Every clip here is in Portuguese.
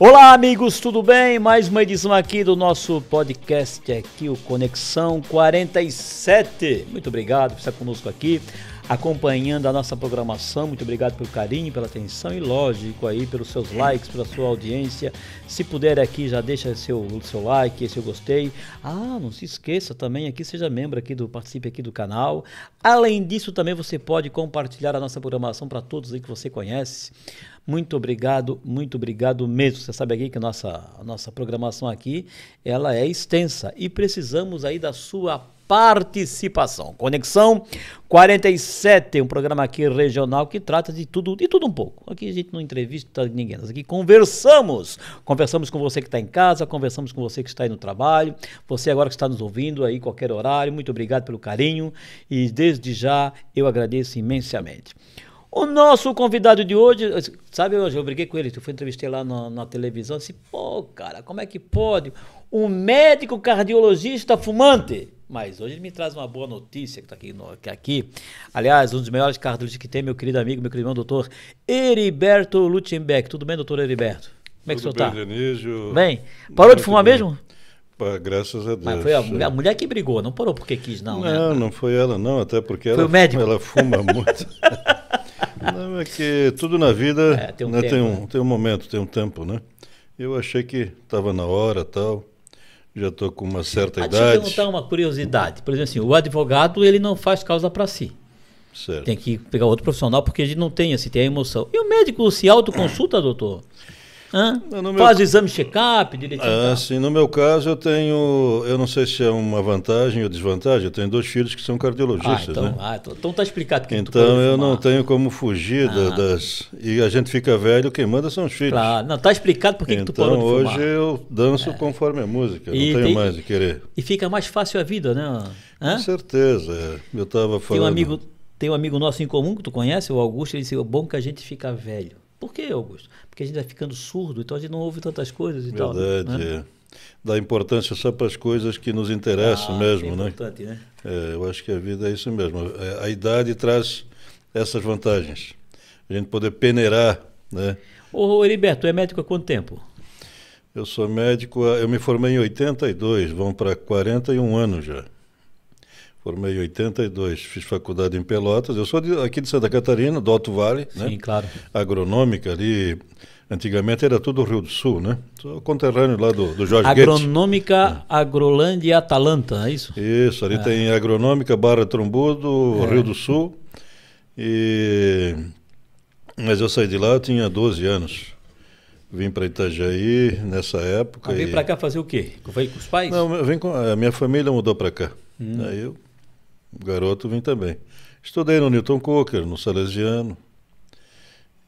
Olá, amigos, tudo bem? Mais uma edição aqui do nosso podcast, aqui o Conexão 47. Muito obrigado por estar conosco aqui, acompanhando a nossa programação. Muito obrigado pelo carinho, pela atenção e, lógico, aí pelos seus likes, pela sua audiência. Se puder aqui, já deixa seu like, seu gostei. Não se esqueça também aqui, seja membro aqui participe aqui do canal. Além disso, também você pode compartilhar a nossa programação para todos aí que você conhece. Muito obrigado mesmo. Você sabe aqui que a nossa programação aqui, ela é extensa e precisamos aí da sua participação. Conexão 47, um programa aqui regional que trata de tudo um pouco. Aqui a gente não entrevista ninguém, nós aqui conversamos com você que está em casa, conversamos com você que está aí no trabalho, você agora que está nos ouvindo aí qualquer horário. Muito obrigado pelo carinho e desde já eu agradeço imensamente. O nosso convidado de hoje, sabe, eu briguei com ele, eu fui entrevistei lá na televisão, assim, cara, como é que pode um médico cardiologista fumante? Mas hoje ele me traz uma boa notícia que está aqui. Aliás, um dos melhores cardiologistas que tem, meu querido amigo, meu querido irmão, doutor Heriberto Lutzenbeck. Tudo bem, doutor Heriberto? Como é que o senhor está? Tudo bem, Dionísio. Bem? Parou de fumar mesmo? Graças a Deus. Mas foi a mulher que brigou, não parou porque quis, não, né? Não foi ela, não, até porque foi o médico. Ela fuma muito. Não, é que tudo na vida tem um momento, tem um tempo, né? Eu achei que estava na hora, tal. Já estou com uma certa idade. Deixa eu perguntar uma curiosidade. Por exemplo, assim, o advogado, ele não faz causa para si. Certo. Tem que pegar outro profissional porque a gente não tem, assim, tem a emoção. E o médico se autoconsulta, doutor? Faz o exame check-up direitinho? Sim, no meu caso eu não sei se é uma vantagem ou desvantagem, eu tenho 2 filhos que são cardiologistas, né? Então tá explicado que então eu não tenho como fugir e a gente fica velho, quem manda são os filhos. Claro, não, tá explicado porque tu parou de fumar. Então hoje eu danço conforme a música, não tenho mais de querer. E fica mais fácil a vida, né? Com certeza, eu estava falando... Tem um amigo nosso em comum que tu conhece, o Augusto, ele disse, é bom que a gente fica velho. Por que, Augusto? Porque a gente vai ficando surdo, então a gente não ouve tantas coisas e tal. Verdade, né? Dá importância só para as coisas que nos interessam mesmo, né? Importante, né? Eu acho que a vida é isso mesmo. A idade traz essas vantagens. A gente poder peneirar, né? Ô, Heriberto, tu é médico há quanto tempo? Eu sou médico, eu me formei em 82, vão para 41 anos já. Formei em 82, fiz faculdade em Pelotas. Eu sou aqui de Santa Catarina, do Alto Vale. Sim, né? Claro. Agronômica ali. Antigamente era tudo Rio do Sul, né? Sou conterrâneo lá do Jorge Guedes. Agronômica, Agrolândia e Atalanta, é isso? Isso, ali tem Agronômica, Barra Trombudo, Rio do Sul. Mas eu saí de lá, eu tinha 12 anos. Vim para Itajaí nessa época. Veio para cá fazer o quê? Foi com os pais? Não, a minha família mudou para cá. Aí eu, garoto, vim também. Estudei no Newton Coker, no Salesiano.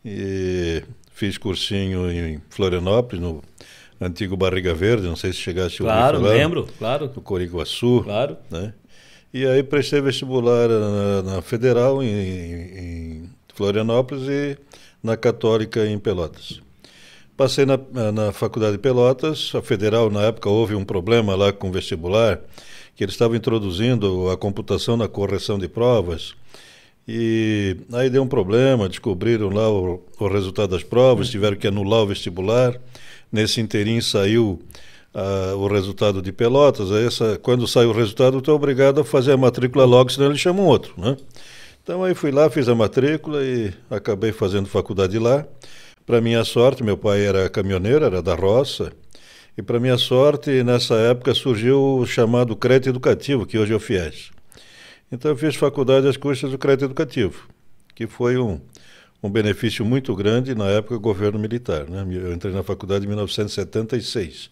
E fiz cursinho em Florianópolis, no antigo Barriga Verde, não sei se chegaste a ouvir falar. Claro, lembro, claro. No Coriguaçu. Claro. Né? E aí prestei vestibular na Federal, em Florianópolis, e na Católica, em Pelotas. Passei na Faculdade de Pelotas, a Federal, na época, houve um problema lá com o vestibular, que eles estavam introduzindo a computação na correção de provas, e aí deu um problema, descobriram lá o resultado das provas, tiveram que anular o vestibular. Nesse inteirinho saiu o resultado de Pelotas. Aí quando sai o resultado, tu é obrigado a fazer a matrícula logo, senão eles chamam outro, né? Então aí fui lá, fiz a matrícula e acabei fazendo faculdade lá. Para minha sorte, meu pai era caminhoneiro, era da roça, e para minha sorte, nessa época surgiu o chamado crédito educativo, que hoje é o FIES. Então eu fiz faculdade às custas do crédito educativo, que foi um benefício muito grande na época do governo militar, né? Eu entrei na faculdade em 1976.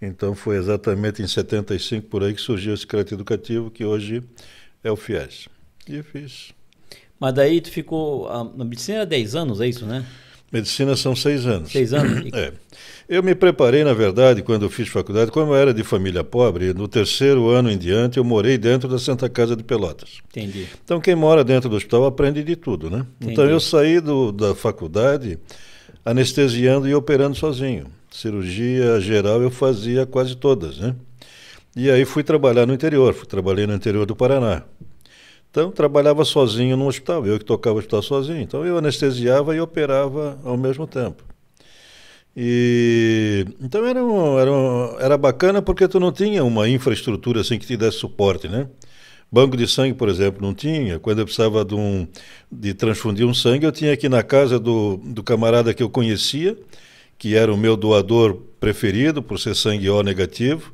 Então foi exatamente em 75 por aí que surgiu esse crédito educativo, que hoje é o FIES. E fiz. Mas daí tu ficou... Na medicina era 10 anos, é isso, né? Medicina são 6 anos. 6 anos? Eu me preparei, na verdade, quando eu fiz faculdade, como eu era de família pobre, no 3º ano em diante eu morei dentro da Santa Casa de Pelotas. Entendi. Então quem mora dentro do hospital aprende de tudo, né? Entendi. Então eu saí da faculdade anestesiando e operando sozinho. Cirurgia geral eu fazia quase todas, né? E aí fui trabalhar no interior, trabalhei no interior do Paraná. Então, trabalhava sozinho no hospital, eu que tocava o hospital sozinho. Então, eu anestesiava e operava ao mesmo tempo. E então era bacana porque tu não tinha uma infraestrutura assim que te desse suporte, né? Banco de sangue, por exemplo, não tinha. Quando eu precisava de transfundir um sangue, eu tinha que ir na casa do camarada que eu conhecia, que era o meu doador preferido, por ser sangue O negativo.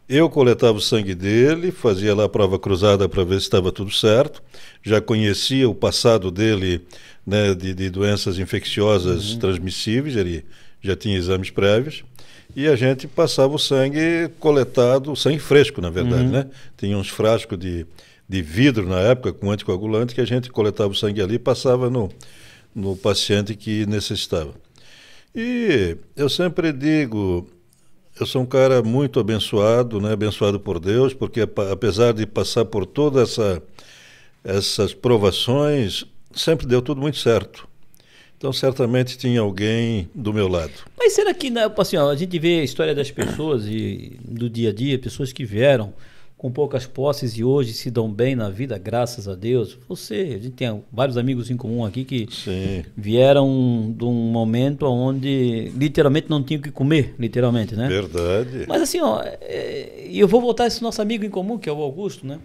Eu coletava o sangue dele, fazia lá a prova cruzada para ver se estava tudo certo. Já conhecia o passado dele, né, de doenças infecciosas transmissíveis, ele já tinha exames prévios. E a gente passava o sangue coletado, sangue fresco, na verdade, né? Tinha uns frascos de vidro na época, com anticoagulante, que a gente coletava o sangue ali e passava no paciente que necessitava. E eu sempre digo, eu sou um cara muito abençoado, né? Abençoado por Deus, porque apesar de passar por todas essas provações, sempre deu tudo muito certo. Então, certamente tinha alguém do meu lado. Mas será que, né, assim, ó, a gente vê a história das pessoas e do dia a dia, pessoas que vieram com poucas posses e hoje se dão bem na vida, graças a Deus. A gente tem vários amigos em comum aqui que Sim. vieram de um momento onde literalmente não tinham o que comer, literalmente, né? Verdade. Mas assim, ó, e eu vou voltar a esse nosso amigo em comum, que é o Augusto, né?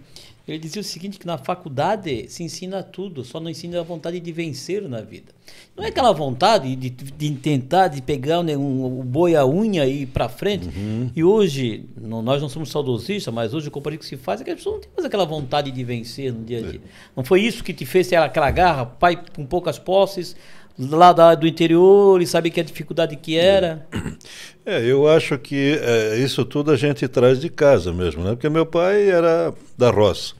Ele dizia o seguinte, que na faculdade se ensina tudo, só não ensina a vontade de vencer na vida. Não é aquela vontade de tentar, de pegar o boi à unha e ir para frente. E hoje, nós não somos saudosistas, mas hoje o comparativo que se faz é que as pessoas não têm mais aquela vontade de vencer no dia a dia. Não foi isso que te fez ter aquela garra, pai com poucas posses, lá do interior, e sabe que a dificuldade que era? Eu acho que isso tudo a gente traz de casa mesmo, né? Porque meu pai era da roça.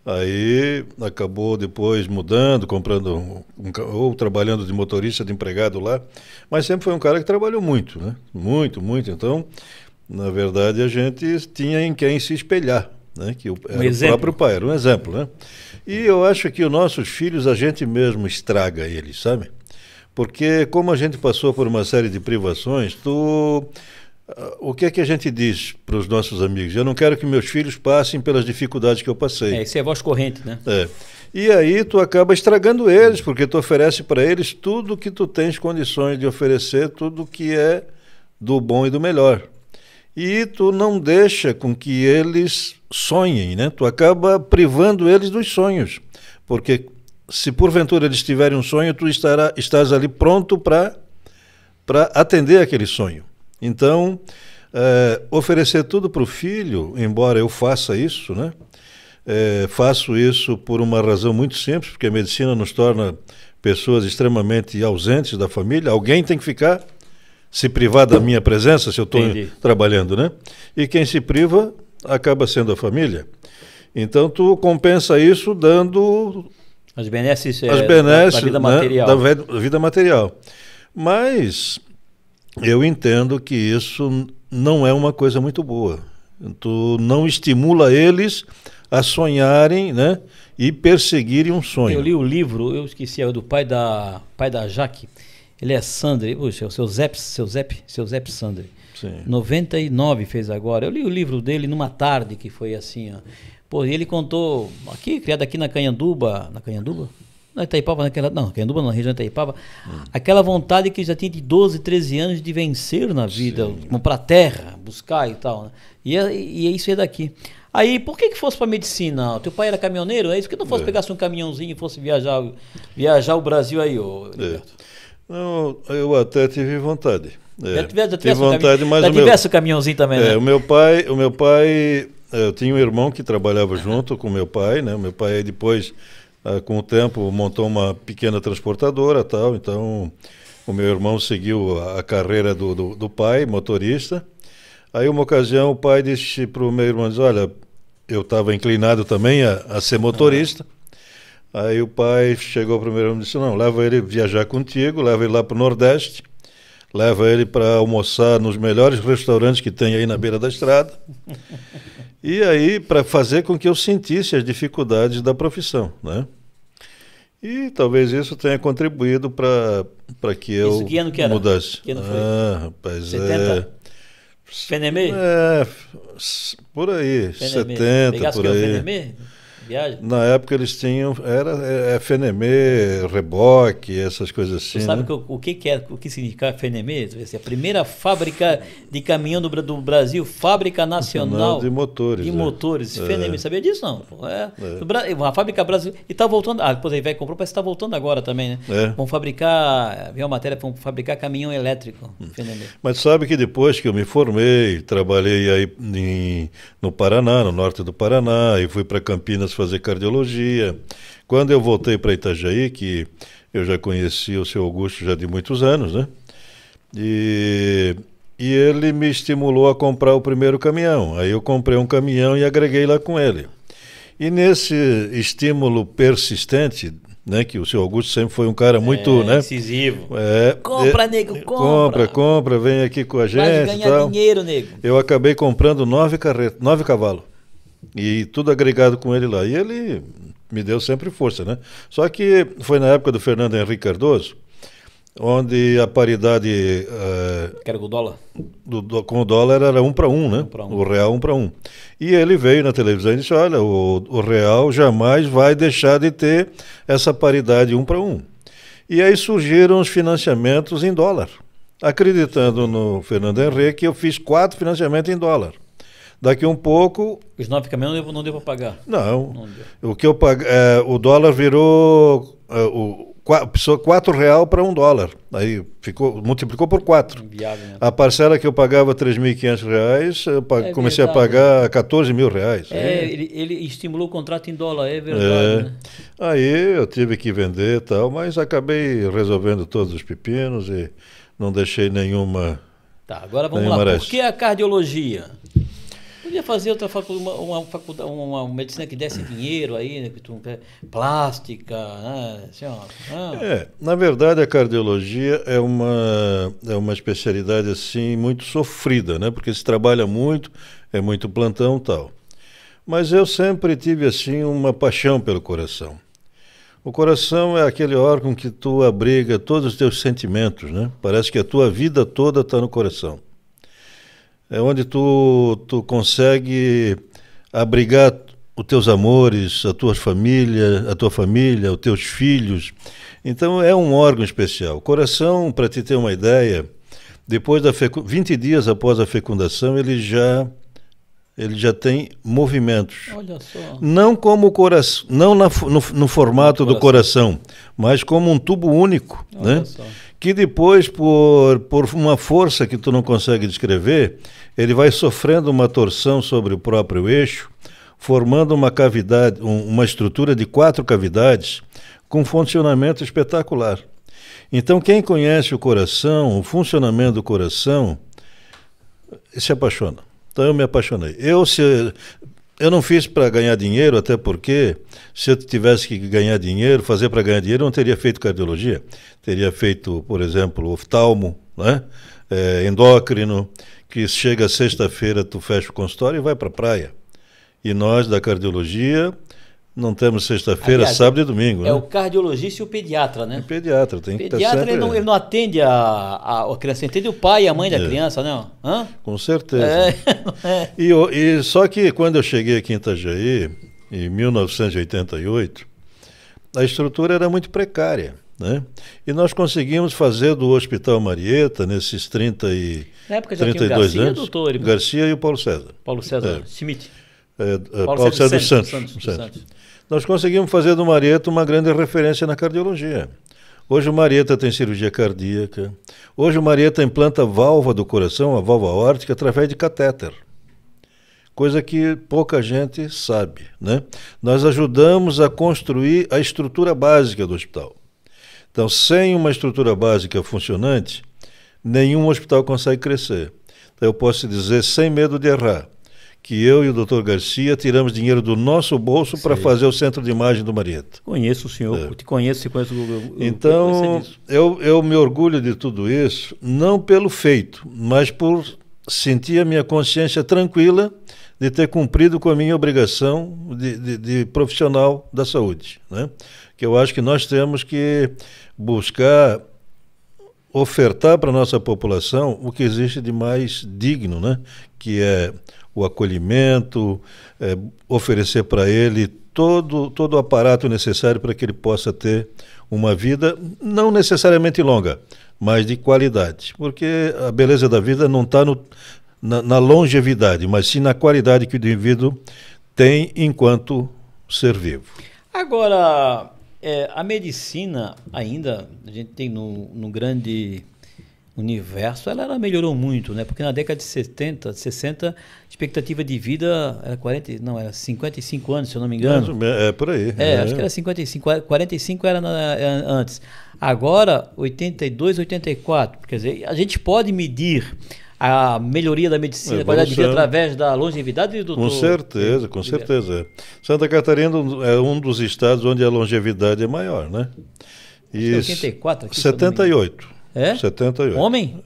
Aí acabou depois mudando, comprando ou trabalhando de motorista, de empregado lá. Mas sempre foi um cara que trabalhou muito, né? Muito, muito. Então, na verdade, a gente tinha em quem se espelhar, né? Que era o próprio pai, era um exemplo, né? E eu acho que os nossos filhos, a gente mesmo estraga eles, sabe? Porque como a gente passou por uma série de privações, o que é que a gente diz para os nossos amigos? Eu não quero que meus filhos passem pelas dificuldades que eu passei. Isso é voz corrente, né? E aí tu acaba estragando eles, porque tu oferece para eles tudo que tu tens condições de oferecer, tudo que é do bom e do melhor. E tu não deixa com que eles sonhem, né? Tu acaba privando eles dos sonhos, porque se porventura eles tiverem um sonho, tu estás ali pronto para atender aquele sonho. Então, oferecer tudo para o filho, embora eu faça isso, né? Faço isso por uma razão muito simples, porque a medicina nos torna pessoas extremamente ausentes da família. Alguém tem que ficar, se privar da minha presença, se eu estou trabalhando, né? E quem se priva acaba sendo a família. Então, tu compensa isso dando as benesses da vida né, material. Da vida material. Mas eu entendo que isso não é uma coisa muito boa. Tu não estimula eles a sonharem, né, e perseguirem um sonho. Eu li o livro, eu esqueci, é do pai da Jaque. Ele é Sandri, puxa, o seu Zep Sandri. Sim. 99 fez agora. Eu li o livro dele numa tarde que foi assim, ó. Pô, e ele contou, criado aqui na Canhanduba? Na Itaipava, Canhanduba na região de Itaipava, aquela vontade que já tinha de 12, 13 anos de vencer na vida, comprar terra, buscar e tal, né? E é isso aí daqui. Aí, por que fosse para medicina? O teu pai era caminhoneiro, é isso? Por que não fosse pegasse um caminhãozinho e fosse viajar o Brasil aí, Liberto? Não, eu até tive vontade. Já tive vontade, mas já tivesse o caminhãozinho também, né? O meu pai, eu tinha um irmão que trabalhava junto com o meu pai, né? O meu pai depois, com o tempo, montou uma pequena transportadora, tal. Então, o meu irmão seguiu a carreira do pai, motorista. Aí, uma ocasião, o pai disse para o meu irmão, olha, eu estava inclinado também a ser motorista. Aí o pai chegou para o meu irmão e disse, não, leva ele viajar contigo, leva ele lá para o Nordeste, leva ele para almoçar nos melhores restaurantes que tem aí na beira da estrada. E aí, para fazer com que eu sentisse as dificuldades da profissão, né? E talvez isso tenha contribuído para que eu isso, que ano que era? mudasse. Que ano foi? Rapaz, 70? Fenemê? Por aí, Fenemê. 70, Pegasse por o aí. Fenemê? viagem? Na época eles tinham, era FNME, reboque, essas coisas assim. Você sabe né? o que é, o que significa FNME? A primeira fábrica de caminhão do Brasil, Fábrica Nacional de Motores. de Motores. FNME, sabia disso não? Uma fábrica brasileira. E está voltando, depois aí vai comprar, parece que está voltando agora também, né? Vão fabricar, viu a matéria, vão fabricar caminhão elétrico, FNME. Mas sabe que depois que eu me formei, trabalhei aí no Paraná, no norte do Paraná, e fui para Campinas fazer cardiologia. Quando eu voltei para Itajaí, que eu já conhecia o seu Augusto já de muitos anos, né? E ele me estimulou a comprar o primeiro caminhão. Aí eu comprei um caminhão e agreguei lá com ele. E nesse estímulo persistente, né, que o seu Augusto sempre foi um cara muito, né, incisivo. Compra, nego, compra, vem aqui com a gente. Vai ganhar dinheiro, nego. Eu acabei comprando 9 cavalos. E tudo agregado com ele lá. E ele me deu sempre força, né? Só que foi na época do Fernando Henrique Cardoso, onde a paridade que era com o dólar? Com o dólar era 1 para 1, né? 1 para 1. O real 1 para 1. E ele veio na televisão e disse, olha, o real jamais vai deixar de ter essa paridade 1 para 1. E aí surgiram os financiamentos em dólar. Acreditando no Fernando Henrique, eu fiz 4 financiamentos em dólar. Daqui um pouco... Os 9 caminhões não deu para pagar? Não. O que eu paguei, o dólar virou... R$4 para $1. Aí multiplicou por 4. Inviável, né? A parcela que eu pagava R$3.500, eu comecei a pagar R$14.000. Ele estimulou o contrato em dólar, é verdade. Né? Aí eu tive que vender e tal, mas acabei resolvendo todos os pepinos e não deixei nenhuma. Tá, agora vamos lá. Por que a cardiologia? Podia fazer outra faculdade, uma medicina que desse dinheiro aí, né, plástica, né, assim, na verdade a cardiologia é uma especialidade assim muito sofrida, né, porque se trabalha muito, é muito plantão e tal. Mas eu sempre tive assim uma paixão pelo coração. O coração é aquele órgão que tu abriga todos os teus sentimentos, né? Parece que a tua vida toda está no coração. É onde tu consegue abrigar os teus amores, a tua família, os teus filhos. Então é um órgão especial. O coração, para te ter uma ideia, depois 20 dias após a fecundação, ele já tem movimentos. Olha só. Não como o coração, não no formato do coração, mas como um tubo único, né? Só. Que depois, por uma força que tu não consegue descrever, ele vai sofrendo uma torção sobre o próprio eixo, formando uma cavidade, uma estrutura de 4 cavidades com funcionamento espetacular. Então, quem conhece o coração, o funcionamento do coração, se apaixona. Então, eu me apaixonei. Eu não fiz para ganhar dinheiro, até porque se eu tivesse que ganhar dinheiro, fazer para ganhar dinheiro, eu não teria feito cardiologia. Teria feito, por exemplo, oftalmo, né? Endócrino, que chega sexta-feira, tu fecha o consultório e vai para a praia. E nós, da cardiologia, não temos sexta-feira, sábado e domingo. É, né? O cardiologista e o pediatra, né? O pediatra tem que estar sempre... ele não atende a criança, atende o pai e a mãe da criança, né? Hã? Com certeza. E só que quando eu cheguei aqui em Itajaí, em 1988, a estrutura era muito precária, né? E nós conseguimos fazer do Hospital Marieta, nesses 32 Garcia, anos, doutor, Garcia e o Paulo César. Paulo César Schmidt. Paulo César dos Santos. Nós conseguimos fazer do Marieta uma grande referência na cardiologia. Hoje o Marieta tem cirurgia cardíaca. Hoje o Marieta implanta a válvula do coração, a válvula aórtica, através de catéter. Coisa que pouca gente sabe, né? Nós ajudamos a construir a estrutura básica do hospital. Então, sem uma estrutura básica funcionante, nenhum hospital consegue crescer. Então, eu posso dizer, sem medo de errar, que eu e o Dr. Garcia tiramos dinheiro do nosso bolso para fazer o centro de imagem do Marieta. Conheço o senhor, te conheço, Então, eu me orgulho de tudo isso, não pelo feito, mas por sentir a minha consciência tranquila de ter cumprido com a minha obrigação de profissional da saúde, né? Que eu acho que nós temos que buscar ofertar para a nossa população o que existe de mais digno, né? Que é o acolhimento, oferecer para ele todo o aparato necessário para que ele possa ter uma vida não necessariamente longa, mas de qualidade. Porque a beleza da vida não está na longevidade, mas sim na qualidade que o indivíduo tem enquanto ser vivo. Agora, a medicina ainda, a gente tem no grande universo, ela melhorou muito, né? Porque na década de 70, 60, a expectativa de vida era 55 anos, se eu não me engano. É por aí. Acho que era 55, 45 era antes. Agora, 82, 84. Quer dizer, a gente pode medir a melhoria da medicina, a qualidade de vida através da longevidade, doutor? Com certeza. Santa Catarina é um dos estados onde a longevidade é maior, né? E 84 aqui? 78. É? 78. Homem?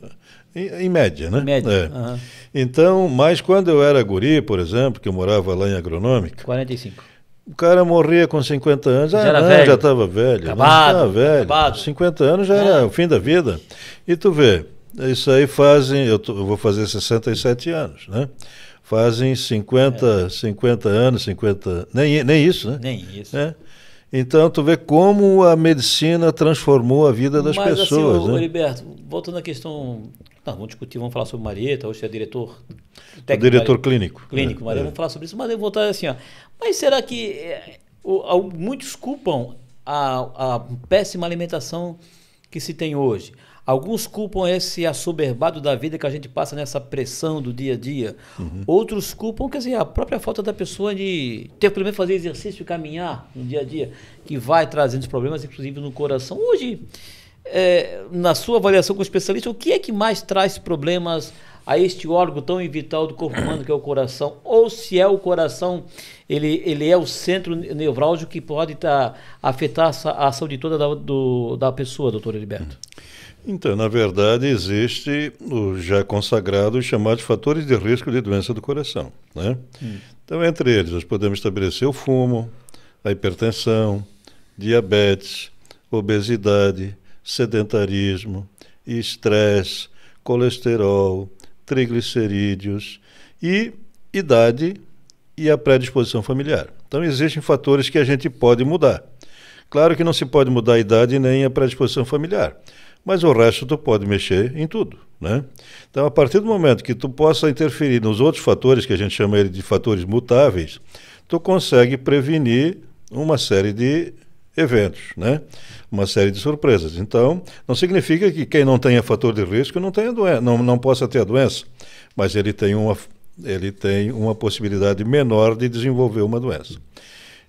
Em média, né? Em média. Uhum. Então, mas quando eu era guri, por exemplo, que eu morava lá em Agronômica... 45. O cara morria com 50 anos, já estava velho. Acabado. Já velho. Acabado. 50 anos já era o fim da vida. E tu vê, isso aí eu vou fazer 67 anos, né? Fazem 50 anos, 50... Nem isso, né? Nem isso. Então, tu vê como a medicina transformou a vida das pessoas. Assim, né? Heriberto, voltando à questão... Não, vamos falar sobre Marieta, hoje é diretor técnico. Diretor clínico. Clínico, Marieta, vamos falar sobre isso, mas eu vou voltar assim, ó. Mas será que muitos culpam a péssima alimentação que se tem hoje? Alguns culpam esse assoberbado da vida que a gente passa nessa pressão do dia a dia. Uhum. Outros culpam, quer dizer, a própria falta da pessoa de ter pelo menos fazer exercício e caminhar no dia a dia, que vai trazendo os problemas, inclusive no coração. Hoje, na sua avaliação como especialista, o que é que mais traz problemas a este órgão tão vital do corpo humano que é o coração? Ou se é o coração, ele é o centro nevrálgico que pode afetar a saúde toda da pessoa, doutor Heriberto? Então, na verdade, existe o já consagrado os chamados fatores de risco de doença do coração, né? Então, entre eles, nós podemos estabelecer o fumo, a hipertensão, diabetes, obesidade, sedentarismo, estresse, colesterol, triglicerídeos e idade e a predisposição familiar. Então, existem fatores que a gente pode mudar. Claro que não se pode mudar a idade nem a predisposição familiar, mas o resto tu pode mexer em tudo, né? Então, a partir do momento que tu possa interferir nos outros fatores, que a gente chama ele de fatores mutáveis, tu consegue prevenir uma série de eventos, né? Uma série de surpresas. Então, não significa que quem não tenha fator de risco não tenha doença, não possa ter a doença, mas ele tem uma possibilidade menor de desenvolver uma doença.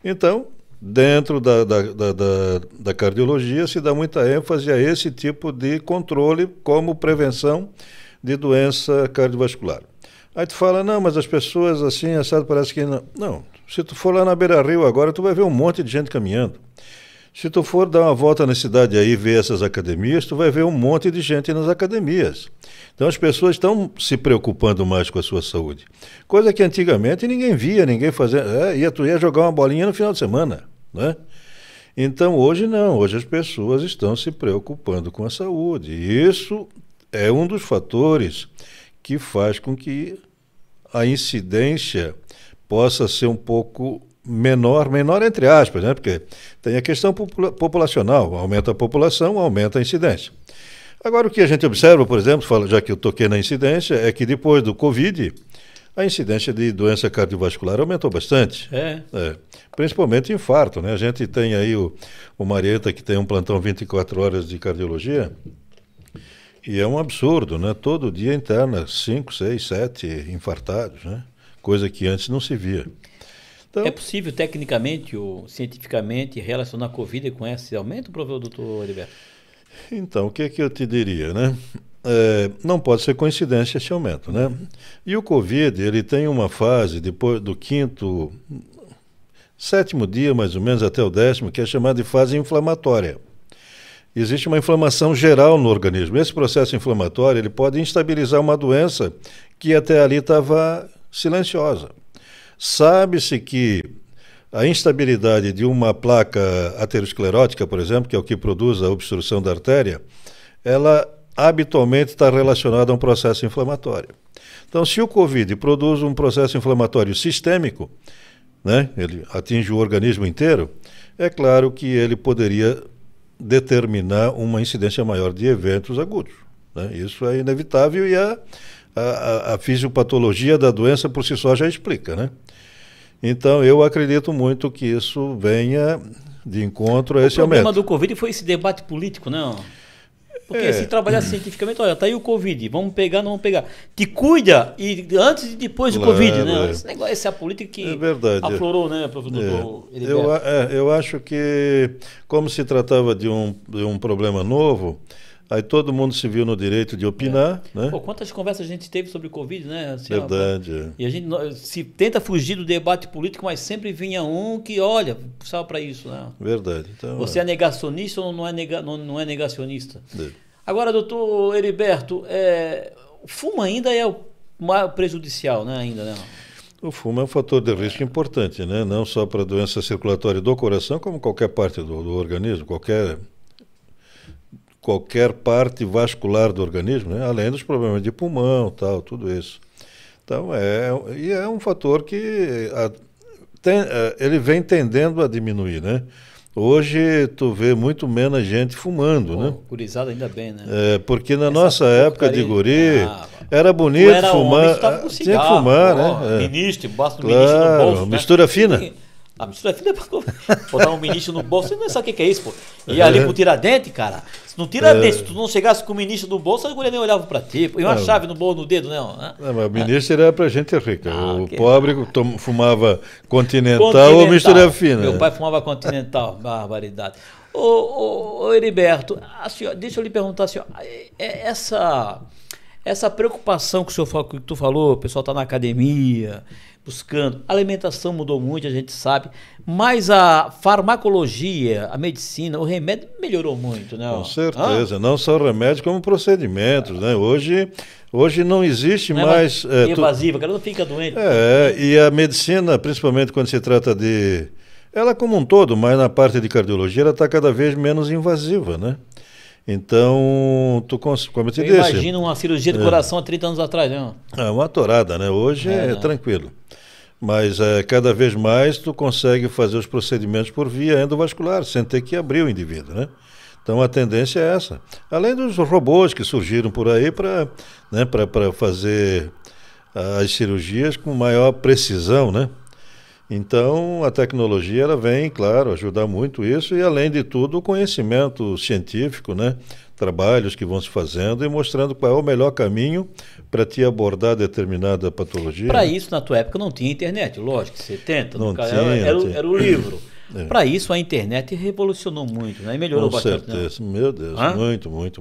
Então, dentro da cardiologia se dá muita ênfase a esse tipo de controle como prevenção de doença cardiovascular. Aí tu fala, não, mas as pessoas assim, assado, parece que não. Não, se tu for lá na Beira-Rio agora, tu vai ver um monte de gente caminhando. Se tu for dar uma volta na cidade aí e ver essas academias, tu vai ver um monte de gente nas academias. Então as pessoas estão se preocupando mais com a sua saúde. Coisa que antigamente ninguém via, ninguém fazia. Tu ia jogar uma bolinha no final de semana, né? Então hoje não, hoje as pessoas estão se preocupando com a saúde. E isso é um dos fatores que faz com que a incidência possa ser um pouco menor entre aspas, né? Porque tem a questão populacional, aumenta a população, aumenta a incidência. Agora, o que a gente observa, por exemplo, já que eu toquei na incidência, é que depois do Covid, a incidência de doença cardiovascular aumentou bastante. Principalmente infarto, né? A gente tem aí o Marieta, que tem um plantão 24 horas de cardiologia, e é um absurdo, né? Todo dia interna 5, 6, 7 infartados, né? Coisa que antes não se via. Então, é possível tecnicamente ou cientificamente relacionar a Covid com esse aumento, doutor Heriberto? Então, o que eu te diria, né? Não pode ser coincidência esse aumento, né? E o Covid, ele tem uma fase, depois do sétimo dia, mais ou menos, até o 10º, que é chamada de fase inflamatória. Existe uma inflamação geral no organismo. Esse processo inflamatório, ele pode instabilizar uma doença que até ali estava silenciosa. Sabe-se que a instabilidade de uma placa aterosclerótica, por exemplo, que é o que produz a obstrução da artéria, ela habitualmente está relacionada a um processo inflamatório. Então, se o Covid produz um processo inflamatório sistêmico, né? Ele atinge o organismo inteiro, é claro que ele poderia determinar uma incidência maior de eventos agudos, né? Isso é inevitável e a fisiopatologia da doença por si só já explica, né? Então, eu acredito muito que isso venha de encontro a esse aumento. O problema do Covid foi esse debate político, não? Porque se trabalhar cientificamente, olha, tá aí o Covid, vamos pegar, não vamos pegar. Te cuida e antes e depois do Covid, né? Esse negócio, essa é a política que aflorou, né, professor Heriberto? Eu acho que, como se tratava de um problema novo, aí todo mundo se viu no direito de opinar, né? Pô, quantas conversas a gente teve sobre o Covid, né? Assim, Verdade. E a gente se tenta fugir do debate político, mas sempre vinha um que, olha, puxava para isso, né? Verdade. Então, você é negacionista ou não é negacionista? Agora, doutor Heriberto, o fumo ainda é o maior prejudicial, né? Ainda, né? O fumo é um fator de risco importante, né? Não só para a doença circulatória do coração, como qualquer parte do organismo, qualquer parte vascular do organismo, né? Além dos problemas de pulmão, tal, tudo isso. Então, é um fator que ele vem tendendo a diminuir, né? Hoje tu vê muito menos gente fumando, né? Gurizada ainda bem, né? Porque na nossa época de guri, era bonito fumar, tinha que fumar, né? Ministro, basta um ministro no bolso, mistura fina. A mistura fina é pra botar um ministro no bolso, você não sabe o que é isso, pô. E ali pro tiradente, cara, se não tiradente, se tu não chegasse com o ministro no bolso, a mulher nem olhava pra ti. E uma chave no dedo, não. Não, mas o ministro era pra gente rica. O pobre fumava continental ou mistura fina. Meu pai fumava continental, barbaridade. Ô Heriberto, deixa eu lhe perguntar, senhor, essa preocupação que tu falou, o pessoal está na academia, buscando, a alimentação mudou muito, a gente sabe, mas a farmacologia, a medicina, o remédio melhorou muito, né? Com certeza, não só o remédio, como procedimentos, né? Hoje não existe mais... invasiva, o cara não fica doente. E a medicina, principalmente quando se trata de... Ela como um todo, mas na parte de cardiologia, ela está cada vez menos invasiva, né? Então, como eu te disse... Imagina uma cirurgia de coração há 30 anos atrás, né? É uma torada, né? Hoje é tranquilo. Mas cada vez mais tu consegue fazer os procedimentos por via endovascular, sem ter que abrir o indivíduo, né? Então a tendência é essa. Além dos robôs que surgiram por aí para fazer as cirurgias com maior precisão, né? Então, a tecnologia ela vem, claro, ajudar muito isso e, além de tudo, o conhecimento científico, né? Trabalhos que vão se fazendo e mostrando qual é o melhor caminho para te abordar determinada patologia. Para isso, na tua época, não tinha internet, lógico, 70, não tinha, era o livro. Para isso, a internet revolucionou muito, né? E melhorou bastante. Com certeza, né? Meu Deus,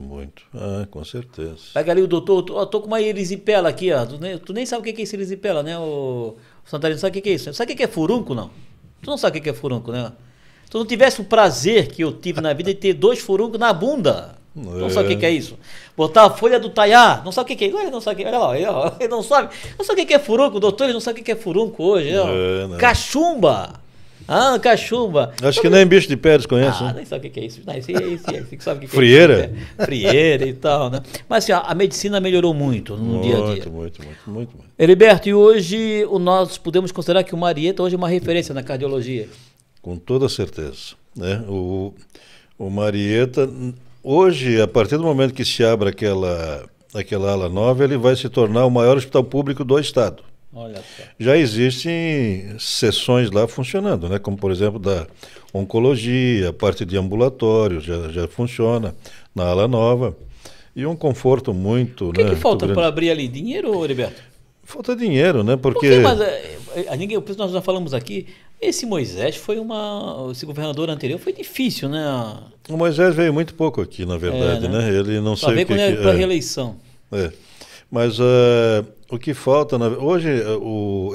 muito. Com certeza. Pega ali o doutor, eu tô com uma erisipela aqui, ó. Tu nem sabe o que é esse erisipela, né, o Santarino? Sabe o que é isso? Sabe o que é furúnculo, não? Tu não sabe o que é furúnculo, né? Tu não tivesse o prazer que eu tive na vida de ter 2 furúnculos na bunda. Não sabe o que é isso? Botar a folha do taiá, não sabe o que é isso? Ele não sabe o que é, olha lá, ele não sabe o que é furúnculo, doutor, ele não sabe o que é furúnculo hoje. Cachumba! Cachumba. Acho que nem bicho de pé eles conhecem. Nem sabe o que é isso. Esse que sabe o que é Frieira? Isso. Frieira e tal, né? Mas assim, a medicina melhorou muito no dia a dia. Muito. Heriberto, e hoje nós podemos considerar que o Marieta hoje é uma referência na cardiologia? Com toda certeza, né? O Marieta, hoje, a partir do momento que se abre aquela ala nova, ele vai se tornar o maior hospital público do estado. Olha só. Já existem sessões lá funcionando, né? Como, por exemplo, da oncologia, a parte de ambulatório já funciona na ala nova. E um conforto muito... O que falta para abrir ali? Dinheiro, Heriberto? Falta dinheiro, né? Porque... Mas nós já falamos aqui, esse Moisés esse governador anterior foi difícil, né? O Moisés veio muito pouco aqui, na verdade, né? Ele não sei o que... Só veio para reeleição. Mas o que falta... Hoje,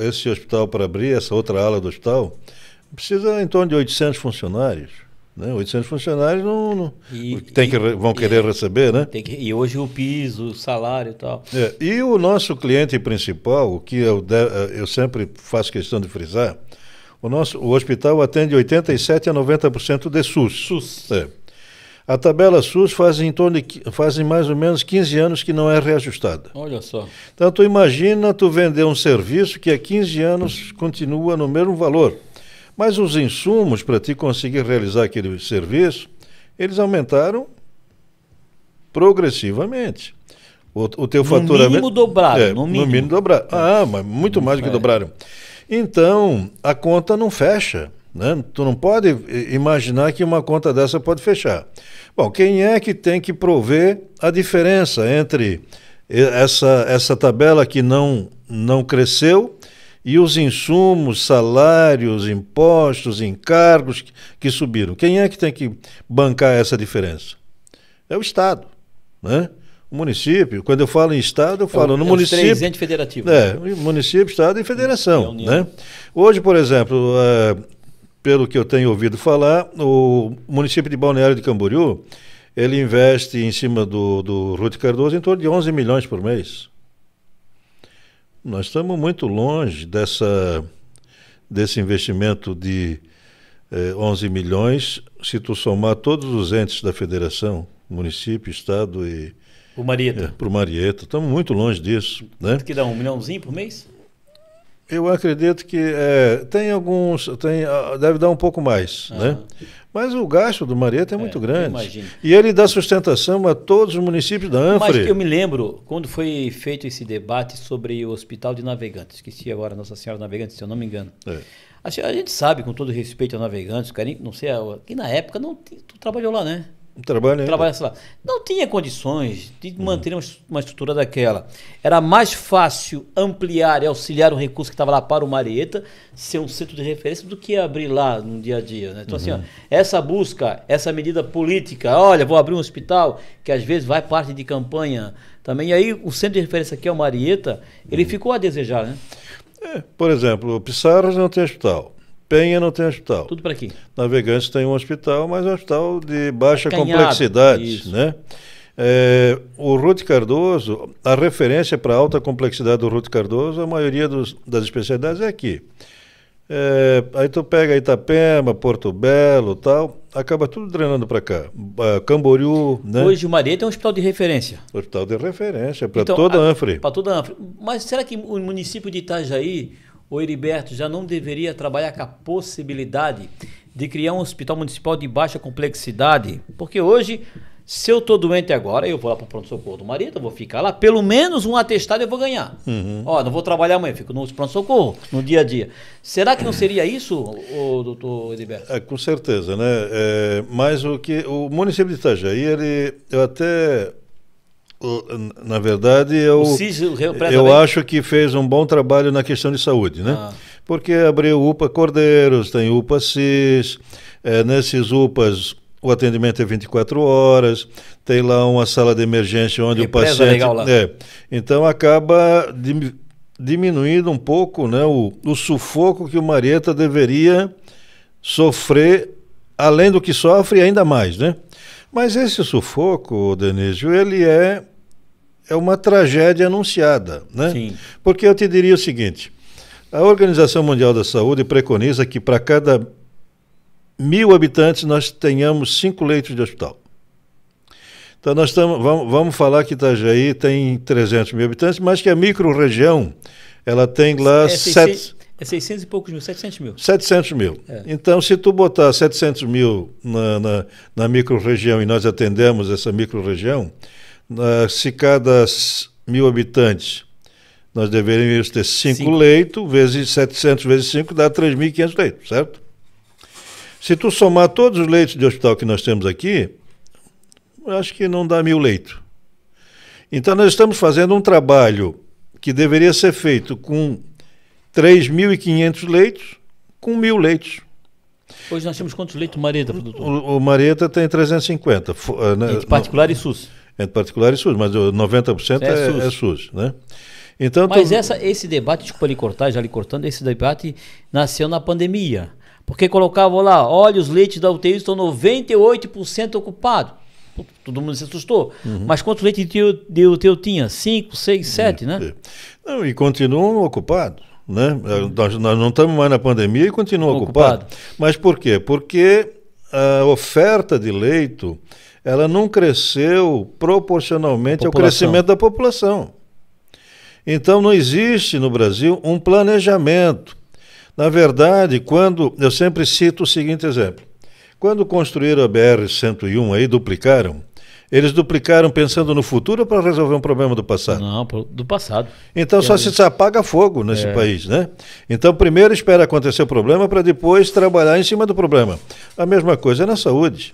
esse hospital, para abrir essa outra ala do hospital, precisa em torno de 800 funcionários. Né? 800 funcionários vão querer receber, né? E hoje o piso, o salário e tal. E o nosso cliente principal, o que eu sempre faço questão de frisar, o hospital atende 87% a 90% de SUS. A tabela SUS fazem mais ou menos 15 anos que não é reajustada. Olha só. Então, tu imagina tu vender um serviço que há 15 anos continua no mesmo valor. Mas os insumos para ti conseguir realizar aquele serviço, eles aumentaram progressivamente. O teu faturamento... No mínimo dobraram. No mínimo dobraram. Mas muito mais do que dobraram. Então, a conta não fecha. Né? Tu não pode imaginar que uma conta dessa pode fechar. Bom, quem é que tem que prover a diferença entre essa tabela que não cresceu e os insumos, salários, impostos, encargos que subiram? Quem é que tem que bancar essa diferença? É o Estado, né? O município. Quando eu falo em Estado, eu falo no município. Os três entes federativos. Município, Estado e Federação. Né? Hoje, por exemplo, pelo que eu tenho ouvido falar, o município de Balneário de Camboriú, ele investe em cima do Ruth Cardoso em torno de 11 milhões por mês. Nós estamos muito longe desse investimento de 11 milhões, se tu somar todos os entes da federação, município, Estado e... Por Marieta. Por Marieta. Estamos muito longe disso. Né? Que dá 1 milhãozinho por mês? Eu acredito que tem alguns, deve dar um pouco mais, né? Mas o gasto do Marieta é muito grande. Imagino. E ele dá sustentação a todos os municípios da ANFRE. Mas eu me lembro, quando foi feito esse debate sobre o Hospital de Navegantes, esqueci agora Nossa Senhora Navegantes, se eu não me engano. A gente sabe, com todo respeito a Navegantes, não sei, que na época tu trabalhou lá, né? Trabalhasse lá. Não tinha condições de manter uma estrutura daquela. Era mais fácil ampliar e auxiliar o recurso que estava lá para o Marieta, ser um centro de referência, do que abrir lá no dia a dia. Né? Então, assim, essa busca, essa medida política, olha, vou abrir um hospital, que às vezes vai parte de campanha também. E aí, o centro de referência que é o Marieta, ele ficou a desejar, né? Por exemplo, o Pissarras não tem hospital. Penha não tem hospital. Tudo para aqui. Navegantes tem um hospital, mas é um hospital de baixa complexidade. Né? O Ruth Cardoso, a referência para a alta complexidade do Ruth Cardoso, a maioria das especialidades é aqui. Aí tu pega Itapema, Porto Belo, tal, acaba tudo drenando para cá. Camboriú, né? Hoje o Marieta é um hospital de referência. Hospital de referência para toda a ANFRE. Para toda a ANFRE. Mas será que o município de Itajaí, o Heriberto, já não deveria trabalhar com a possibilidade de criar um hospital municipal de baixa complexidade? Porque hoje, se eu estou doente agora, eu vou lá para o pronto-socorro do Marieta, eu vou ficar lá, pelo menos um atestado eu vou ganhar. Não vou trabalhar amanhã, fico no pronto-socorro, no dia a dia. Será que não seria isso, doutor Heriberto? Com certeza, né? Mas o município de Itajaí, eu até... Na verdade, eu acho que fez um bom trabalho na questão de saúde, né? Porque abriu UPA Cordeiros, tem UPA CIS, nesses UPAs o atendimento é 24 horas, tem lá uma sala de emergência onde o paciente... Legal lá. Então acaba diminuindo um pouco, né, o sufoco que o Marieta deveria sofrer, além do que sofre, ainda mais, né? Mas esse sufoco, Denísio, ele é uma tragédia anunciada, né? Sim. Porque eu te diria o seguinte, a Organização Mundial da Saúde preconiza que para cada 1.000 habitantes nós tenhamos 5 leitos de hospital. Então nós vamos falar que Itajaí tem 300 mil habitantes, mas que a micro-região, ela tem lá... 600 e poucos mil, 700 mil. 700 mil. Então, se tu botar 700 mil na micro-região e nós atendemos essa micro-região, se cada 1.000 habitantes nós deveríamos ter 5 leitos, vezes 700 vezes 5 dá 3.500 leitos, certo? Se tu somar todos os leitos de hospital que nós temos aqui, eu acho que não dá 1.000 leitos. Então, nós estamos fazendo um trabalho que deveria ser feito com 3.500 leitos, com 1.000 leitos. Hoje nós temos quantos leitos Marieta, produtor? O Marieta tem 350. Entre particular e SUS. Entre particular e SUS, mas 90% é SUS, né? Então, mas esse debate, desculpa lhe cortar, já lhe cortando, esse debate nasceu na pandemia. Porque colocavam lá, olha, os leitos da UTI estão 98% ocupados. Todo mundo se assustou. Mas quantos leitos de UTI tinha? 5, 6, 7, né? Não, e continuam ocupados. Né? Nós não estamos mais na pandemia e continuam ocupados. Mas por quê? Porque a oferta de leito ela não cresceu proporcionalmente ao crescimento da população. Então não existe no Brasil um planejamento. Na verdade, eu sempre cito o seguinte exemplo. Quando construíram a BR-101 aí, eles duplicaram pensando no futuro para resolver um problema do passado? Não, do passado. Então só se apaga fogo nesse país, né? Então primeiro espera acontecer o problema para depois trabalhar em cima do problema. A mesma coisa na saúde.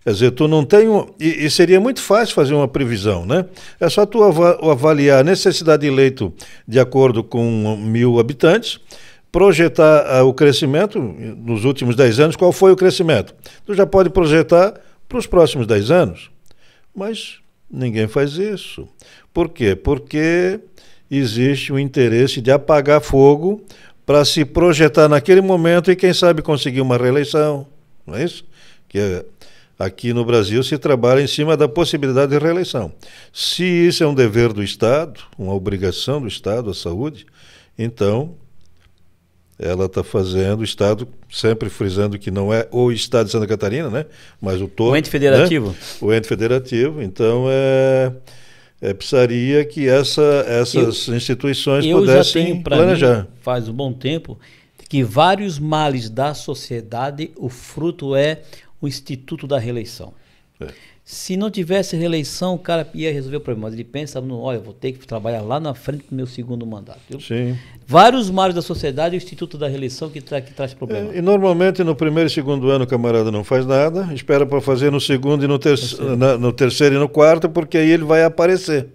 Quer dizer, tu não tem e seria muito fácil fazer uma previsão, né? É só tu avaliar a necessidade de leito de acordo com 1.000 habitantes, projetar o crescimento nos últimos 10 anos, qual foi o crescimento? Tu já pode projetar para os próximos 10 anos. Mas ninguém faz isso. Por quê? Porque existe o interesse de apagar fogo para se projetar naquele momento e, quem sabe, conseguir uma reeleição. Não é isso? Aqui no Brasil se trabalha em cima da possibilidade de reeleição. Se isso é um dever do Estado, uma obrigação do Estado, a saúde, então ela está fazendo, o Estado, sempre frisando que não é o Estado de Santa Catarina, né? Mas o todo. O ente federativo. Né? O ente federativo. Então, precisaria que essas instituições pudessem planejar. Mim, faz um bom tempo, que vários males da sociedade, o fruto é o Instituto da Reeleição. Se não tivesse reeleição, o cara ia resolver o problema. Mas ele pensa, olha, eu vou ter que trabalhar lá na frente do meu segundo mandato. Sim. Vários males da sociedade, o Instituto da Reeleição que traz problema. E normalmente no primeiro e segundo ano o camarada não faz nada, espera para fazer no segundo e no terceiro e no quarto, porque aí ele vai aparecer.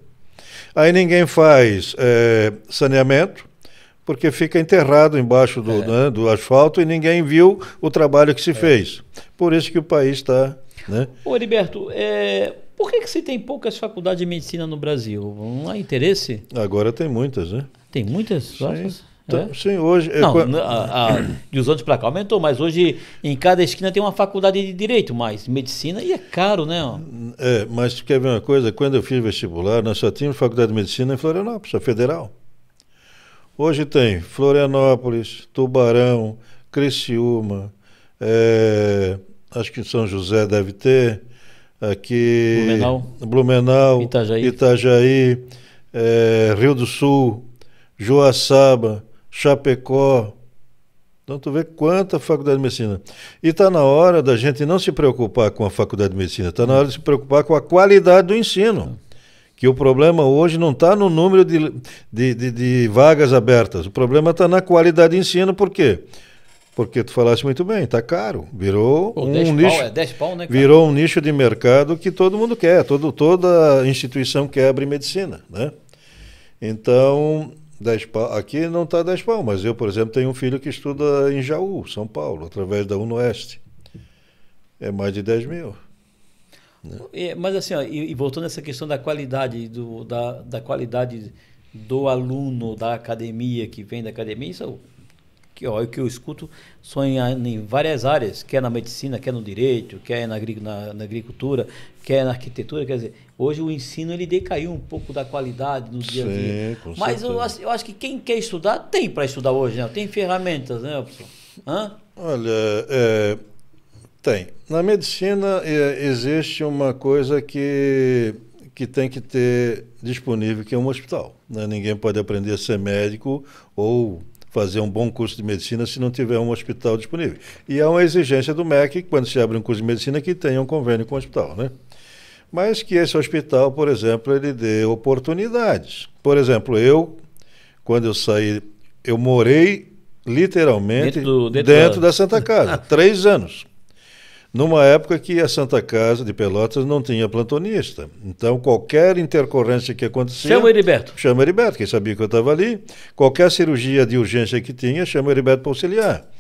Aí ninguém faz saneamento, porque fica enterrado embaixo do asfalto e ninguém viu o trabalho que se fez. Por isso que o país está... Né? Ô, Heriberto, por que se tem poucas faculdades de medicina no Brasil? Não há interesse? Agora tem muitas, né? Tem muitas? Sim, hoje... De uns anos para cá aumentou, mas hoje em cada esquina tem uma faculdade de direito, mas medicina e é caro, né? Mas quer ver uma coisa? Quando eu fiz vestibular, nós só tínhamos faculdade de medicina em Florianópolis, a federal. Hoje tem Florianópolis, Tubarão, Criciúma, acho que São José deve ter, aqui Blumenau, Itajaí, Rio do Sul, Joaçaba, Chapecó. Então tu vê quanta faculdade de medicina. E está na hora da gente não se preocupar com a faculdade de medicina, está na hora de se preocupar com a qualidade do ensino. Que o problema hoje não está no número de vagas abertas, o problema está na qualidade de ensino, por quê? Porque tu falaste muito bem, está caro. Virou um nicho. 10 pau, né, cara? Virou um nicho de mercado que todo mundo quer, toda instituição quer abrir medicina, né? Então, 10 pau, aqui não está 10 pau, mas eu, por exemplo, tenho um filho que estuda em Jaú, São Paulo, através da UNOeste. É mais de 10 mil. Né? Mas assim, e voltando a essa questão da qualidade, da qualidade do aluno, da academia, que vem da academia, isso o que eu escuto são em várias áreas, quer na medicina, quer no direito, quer na agricultura, quer na arquitetura. Quer dizer, hoje o ensino ele decaiu um pouco da qualidade no dia a dia. Mas eu acho que quem quer estudar, tem para estudar hoje, né? Tem ferramentas, né, professor? Olha, tem. Na medicina existe uma coisa que tem que ter disponível, que é um hospital. Né? Ninguém pode aprender a ser médico ou fazer um bom curso de medicina se não tiver um hospital disponível. E há uma exigência do MEC, quando se abre um curso de medicina, que tenha um convênio com o hospital, né? Mas que esse hospital, por exemplo, ele dê oportunidades. Por exemplo, quando eu saí, eu morei literalmente dentro da Santa Casa, 3 anos. Numa época que a Santa Casa de Pelotas não tinha plantonista. Então, qualquer intercorrência que acontecia... Chama o Heriberto. Chama o Heriberto, quem sabia que eu estava ali. Qualquer cirurgia de urgência que tinha, chama o Heriberto para auxiliar.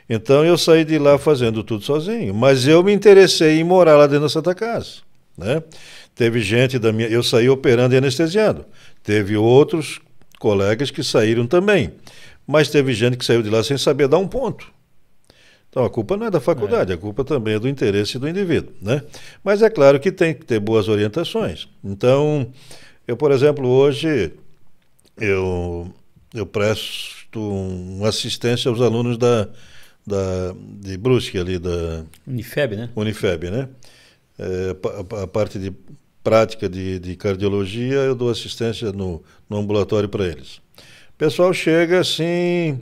Então, eu saí de lá fazendo tudo sozinho. Mas eu me interessei em morar lá dentro da Santa Casa. Né? Teve gente eu saí operando e anestesiando. Teve outros colegas que saíram também. Mas teve gente que saiu de lá sem saber dar um ponto. Então, a culpa não é da faculdade, a culpa também é do interesse do indivíduo, né? Mas é claro que tem que ter boas orientações. Então, eu, por exemplo, hoje, eu presto uma assistência aos alunos de Brusque, ali da... Unifeb, né? Unifeb, né? a parte de prática de cardiologia, eu dou assistência no ambulatório para eles. O pessoal chega assim,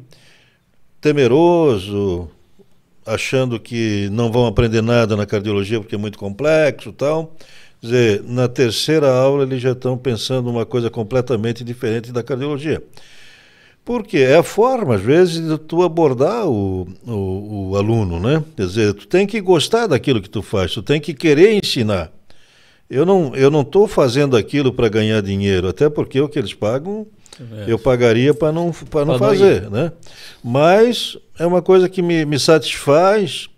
temeroso, achando que não vão aprender nada na cardiologia porque é muito complexo e tal. Quer dizer, na terceira aula eles já estão pensando uma coisa completamente diferente da cardiologia. Porque é a forma, às vezes, de tu abordar o aluno, né? Quer dizer, tu tem que gostar daquilo que tu faz, tu tem que querer ensinar. Eu não estou fazendo aquilo para ganhar dinheiro, até porque o que eles pagam, eu pagaria para não fazer, né? Mas é uma coisa que me satisfaz,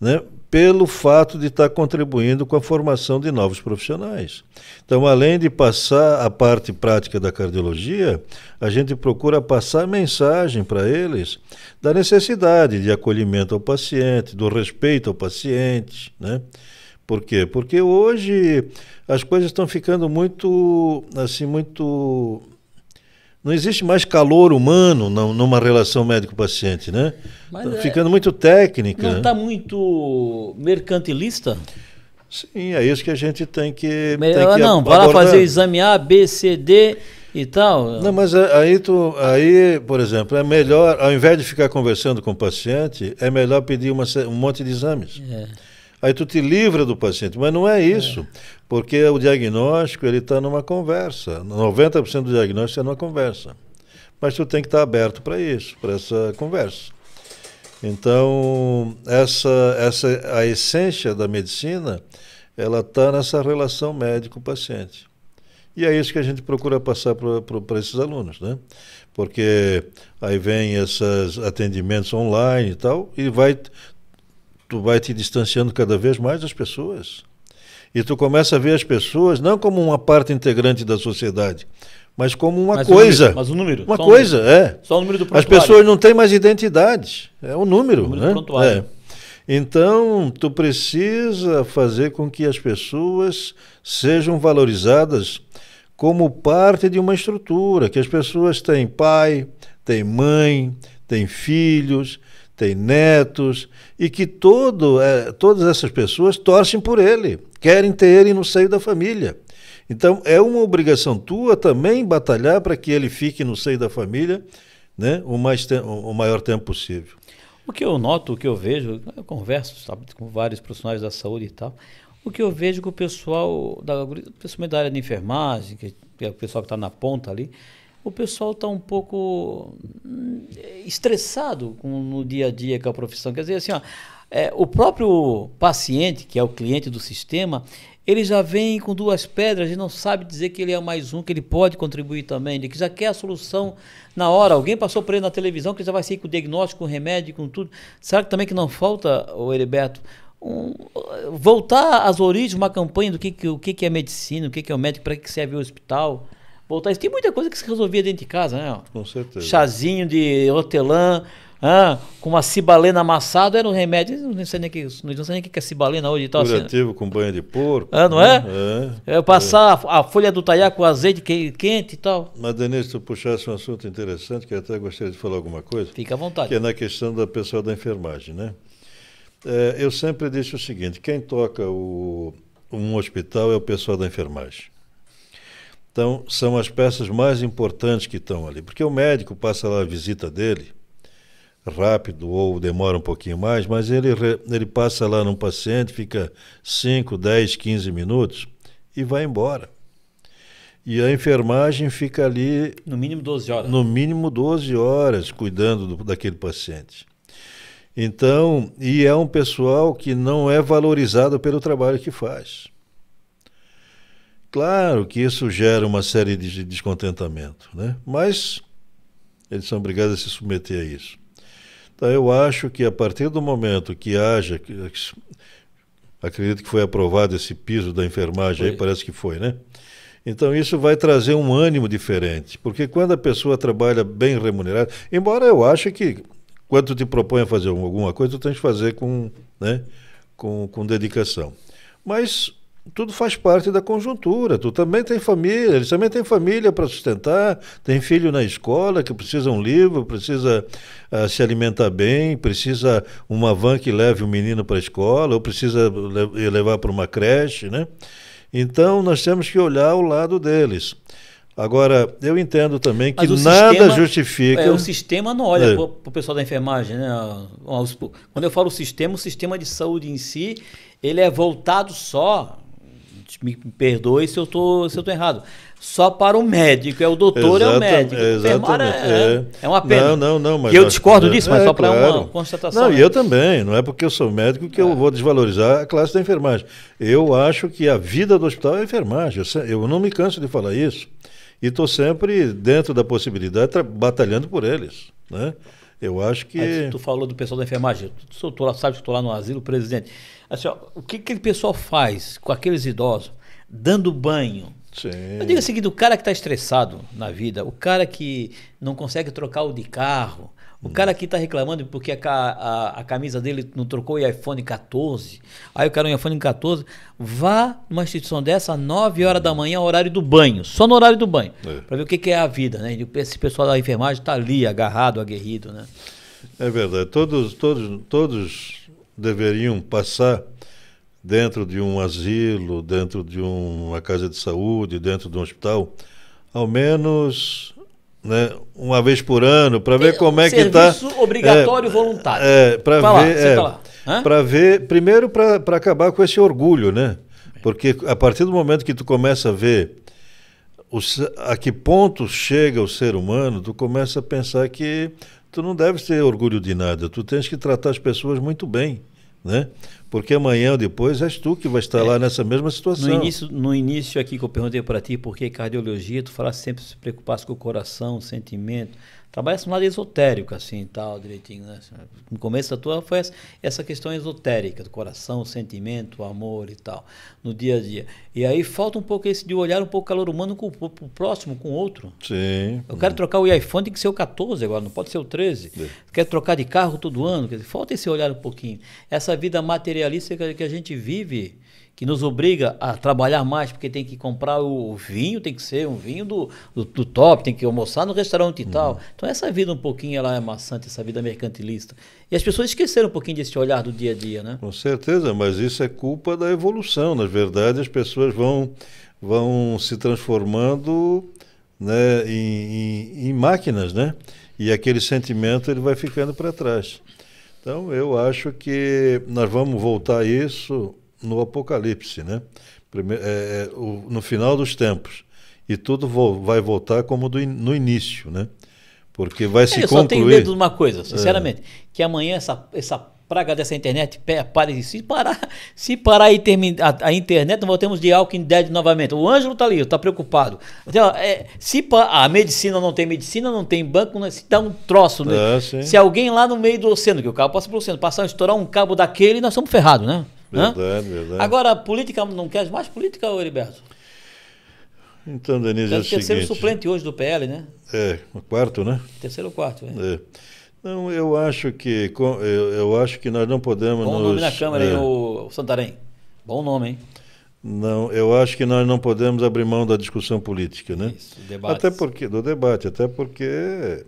né? Pelo fato de estar contribuindo com a formação de novos profissionais. Então, além de passar a parte prática da cardiologia, a gente procura passar mensagem para eles da necessidade de acolhimento ao paciente, do respeito ao paciente, né? Por quê? Porque hoje as coisas estão ficando muito, assim, muito... Não existe mais calor humano numa relação médico-paciente, né? Está ficando muito técnica. Não está muito mercantilista? Sim, é isso que a gente tem que não, vai lá fazer o exame A, B, C, D e tal. Não, mas aí, por exemplo, é melhor, ao invés de ficar conversando com o paciente, é melhor pedir um monte de exames. Aí tu te livra do paciente, mas não é isso, porque o diagnóstico ele está numa conversa, 90% do diagnóstico é numa conversa, mas tu tem que estar aberto para isso, para essa conversa. Então, a essência da medicina, ela está nessa relação médico-paciente. E é isso que a gente procura passar para esses alunos, né? Porque aí vem esses atendimentos online e tal, e tu vai te distanciando cada vez mais das pessoas. E tu começa a ver as pessoas não como uma parte integrante da sociedade, mas como uma coisa. Mas o número. Uma coisa, Só o número do prontuário. As pessoas não têm mais identidade. É um número. O número né? do prontuário. Então, tu precisa fazer com que as pessoas sejam valorizadas como parte de uma estrutura, que as pessoas têm pai, têm mãe, têm filhos, têm netos, e que todas essas pessoas torcem por ele, querem ter ele no seio da família. Então, é uma obrigação tua também batalhar para que ele fique no seio da família, né, o maior tempo possível. O que eu noto, o que eu vejo, eu converso, sabe, com vários profissionais da saúde e tal, o que eu vejo que o pessoal, principalmente da área de enfermagem, que é o pessoal que está na ponta ali, o pessoal está um pouco estressado no dia a dia com a profissão. Quer dizer, assim, ó, o próprio paciente, que é o cliente do sistema, ele já vem com duas pedras e não sabe dizer que ele é mais um, que ele pode contribuir também, que já quer a solução na hora. Alguém passou por ele na televisão que já vai sair com o diagnóstico, com o remédio, com tudo. Será que também que não falta, o Heriberto, voltar às origens, uma campanha do que é medicina, o que é o médico, para que serve o hospital? Voltar. Tem muita coisa que se resolvia dentro de casa, né? Com certeza. Chazinho de hortelã, com uma cibalena amassada, era um remédio. Não sei nem o que é cibalena hoje e tal. Curativo assim. Com banho de porco. Não é? Passar a folha do taiá com azeite quente e tal. Mas, Denise, tu puxasse um assunto interessante, que eu até gostaria de falar alguma coisa. Fica à vontade. Que é na questão da pessoa da enfermagem, né? Eu sempre disse o seguinte, quem toca um hospital é o pessoal da enfermagem. Então, são as peças mais importantes que estão ali, porque o médico passa lá a visita dele, rápido ou demora um pouquinho mais, mas ele passa lá num paciente, fica 5, 10, 15 minutos e vai embora. E a enfermagem fica ali... No mínimo 12 horas. No mínimo 12 horas, cuidando daquele paciente. Então, e é um pessoal que não é valorizado pelo trabalho que faz. Claro que isso gera uma série de descontentamento, né? Mas eles são obrigados a se submeter a isso. Então, eu acho que a partir do momento que haja, acredito que foi aprovado esse piso da enfermagem, aí parece que foi, né? Então, isso vai trazer um ânimo diferente, porque quando a pessoa trabalha bem remunerada, embora eu ache que quando tu te propõe a fazer alguma coisa, tu tens que fazer com dedicação. Mas tudo faz parte da conjuntura. Tu também tem família, eles também têm família para sustentar, tem filho na escola que precisa um livro, precisa se alimentar bem, precisa uma van que leve o menino para a escola, ou precisa levar para uma creche, né? Então nós temos que olhar o lado deles. Agora, eu entendo também que nada justifica... O sistema não olha para o pessoal da enfermagem, né? Quando eu falo o sistema de saúde em si, ele é voltado só, me perdoe se eu tô errado, só para o médico, o doutor é o médico. Exatamente. É uma pena. Não, mas eu discordo disso, mas só para uma constatação. Não, e eu também, não é porque eu sou médico que eu vou desvalorizar a classe da enfermagem. Eu acho que a vida do hospital é a enfermagem, eu não me canso de falar isso. E estou sempre, dentro da possibilidade, batalhando por eles, né? Eu acho que... Tu falou do pessoal da enfermagem, tu sabe que estou lá no asilo, presidente. Assim, ó, o que aquele pessoal faz com aqueles idosos, dando banho? Sim. Eu digo o seguinte, o cara que está estressado na vida, o cara que não consegue trocar o de carro, o cara que está reclamando porque a camisa dele não trocou o iPhone 14, aí o cara no iPhone 14, vá numa instituição dessa às 9 horas da manhã, horário do banho, só no horário do banho, para ver o que é a vida, né? Esse pessoal da enfermagem está ali, agarrado, aguerrido, né? É verdade, todos deveriam passar dentro de um asilo, dentro de uma casa de saúde, dentro de um hospital, ao menos... né, uma vez por ano, para ver como é que está. Serviço obrigatório voluntário. Para ver, primeiro para acabar com esse orgulho, né? Porque a partir do momento que tu começa a ver a que ponto chega o ser humano, tu começa a pensar que tu não deves ter orgulho de nada, tu tens que tratar as pessoas muito bem, né? Porque amanhã ou depois és tu que vai estar lá nessa mesma situação. No início aqui que eu perguntei para ti por que cardiologia, tu falaste sempre se preocupasse com o coração, o sentimento. Trabalhasse no lado esotérico, assim, tal, direitinho, né? No começo da tua foi essa questão esotérica, do coração, o sentimento, o amor e tal, no dia a dia. E aí falta um pouco esse de olhar um pouco o calor humano com o próximo, com o outro. Sim. Eu quero trocar o iPhone, tem que ser o 14 agora, não pode ser o 13. Quero trocar de carro todo ano, quer dizer, falta esse olhar um pouquinho. Essa vida materialista que a gente vive, que nos obriga a trabalhar mais, porque tem que comprar o vinho, tem que ser um vinho do top, tem que almoçar no restaurante e tal. Então essa vida um pouquinho ela é maçante, essa vida mercantilista. E as pessoas esqueceram um pouquinho desse olhar do dia a dia, né? Com certeza, mas isso é culpa da evolução. Na verdade, as pessoas vão se transformando, né, em máquinas, né? E aquele sentimento ele vai ficando para trás. Então eu acho que nós vamos voltar a isso no Apocalipse, né? No final dos tempos. E tudo vai voltar como no início, né? Porque vai se concluir... Eu só tenho medo de uma coisa, sinceramente, que amanhã essa praga dessa internet pare. Se parar a internet, nós voltemos de Walking Dead novamente. O Ângelo está ali, está preocupado. Então, a medicina não tem banco, se dá um troço. Né? Se alguém lá no meio do oceano, que o cabo passa pelo oceano, estourar um cabo daquele, nós somos ferrados, né? Verdade. Agora, a política, não quer mais política, Heriberto? Então, Denise, é o seguinte... terceiro suplente hoje do PL, né? O quarto, né? Terceiro ou quarto, Não, eu acho que nós não podemos... Bom nome na Câmara, hein, o Santarém. Bom nome, hein? Não, eu acho que nós não podemos abrir mão da discussão política, né? Isso, do debate, até porque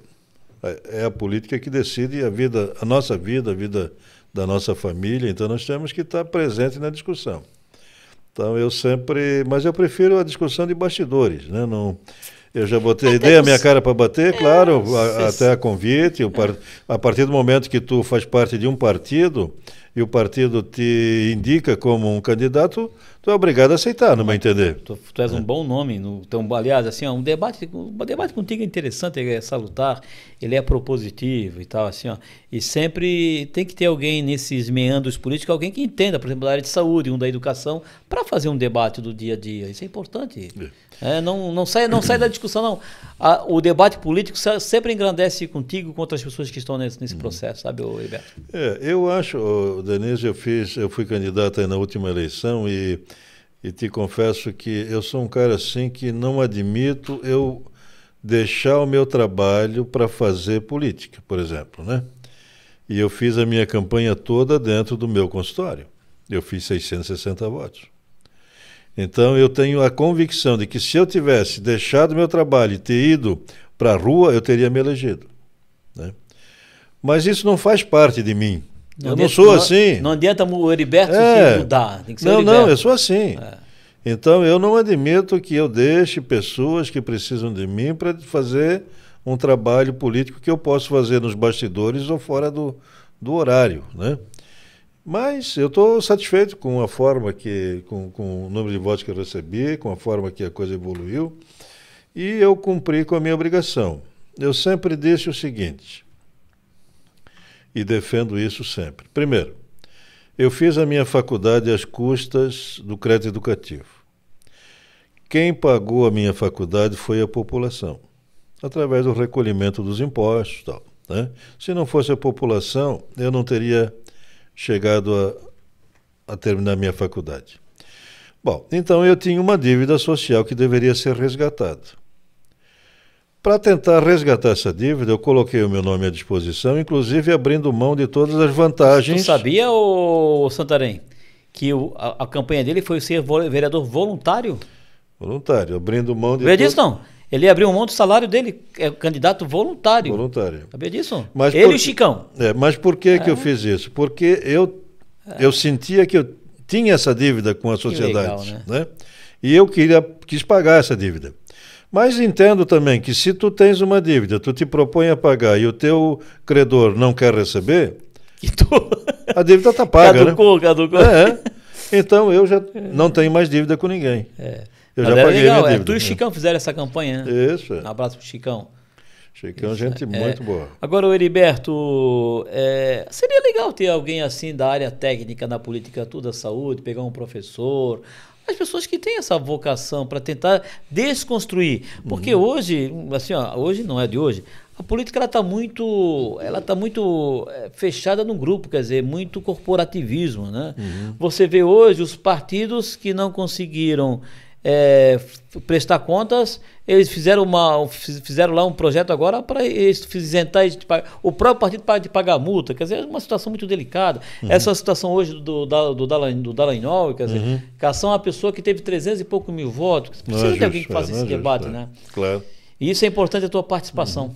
é a política que decide a nossa vida, a vida da nossa família, então nós temos que estar presentes na discussão. Então mas eu prefiro a discussão de bastidores, né? Não, eu já dei a minha cara para bater, claro, até a convite, a partir do momento que tu faz parte de um partido e o partido te indica como um candidato, tu é obrigado a aceitar, não vai entender. Tu és um bom nome, aliás, assim, um debate contigo é interessante, é salutar, ele é propositivo e tal, assim, ó, e sempre tem que ter alguém nesses meandros políticos, alguém que entenda, por exemplo, da área de saúde, da educação, para fazer um debate do dia a dia, isso é importante. Não sai da discussão, não. O debate político sempre engrandece contigo com outras pessoas que estão nesse processo, sabe, Heriberto? Eu acho, Denise, eu fui candidato aí na última eleição e te confesso que eu sou um cara assim que não admito eu deixar o meu trabalho para fazer política, por exemplo, né? E eu fiz a minha campanha toda dentro do meu consultório. Eu fiz 660 votos. Então eu tenho a convicção de que se eu tivesse deixado meu trabalho e ter ido para a rua, eu teria me elegido, né? Mas isso não faz parte de mim. Eu não sou assim. Não adianta o Heriberto mudar, tem que ser o Não, Heriberto. não, eu sou assim. Então eu não admito que eu deixe pessoas que precisam de mim para fazer um trabalho político que eu posso fazer nos bastidores ou fora do horário, né? Mas eu estou satisfeito com a forma com o número de votos que eu recebi, com a forma que a coisa evoluiu, e eu cumpri com a minha obrigação. Eu sempre disse o seguinte, e defendo isso sempre. Primeiro, eu fiz a minha faculdade às custas do crédito educativo. Quem pagou a minha faculdade foi a população, através do recolhimento dos impostos e tal, né? Se não fosse a população, eu não teria chegado a terminar minha faculdade. Bom, então eu tinha uma dívida social que deveria ser resgatada. Para tentar resgatar essa dívida, eu coloquei o meu nome à disposição, inclusive abrindo mão de todas as vantagens. Tu sabia, ô Santarém, que a campanha dele foi ser vereador voluntário? Voluntário, abrindo mão de... Sabia disso, não? Ele abriu mão do salário dele, é candidato voluntário. Voluntário. Sabia disso? Mas ele e o Chicão. Mas por que eu fiz isso? Porque eu sentia que eu tinha essa dívida com a sociedade, legal, né? E eu quis pagar essa dívida. Mas entendo também que se tu tens uma dívida, tu te propõe a pagar e o teu credor não quer receber, a dívida está paga, caducou. Então eu já não tenho mais dívida com ninguém. Eu já paguei legal, minha dívida. Tu e o Chicão fizeram essa campanha, né? Isso. Um abraço pro Chicão. Chicão, gente muito boa. Agora, o Heriberto, seria legal ter alguém assim da área técnica na política toda, da saúde, pegar um professor, as pessoas que têm essa vocação para tentar desconstruir. Porque hoje, assim, hoje não é de hoje, a política ela está muito fechada num grupo, quer dizer, muito corporativismo, né? Você vê hoje os partidos que não conseguiram prestar contas, eles fizeram lá um projeto agora para isentar o próprio partido para de pagar multa, quer dizer, é uma situação muito delicada. Essa situação hoje do Dallagnol, quer dizer, Cação é uma pessoa que teve 300 e poucos mil votos, precisa de alguém que faça esse debate, né? Claro. E isso é importante, a tua participação.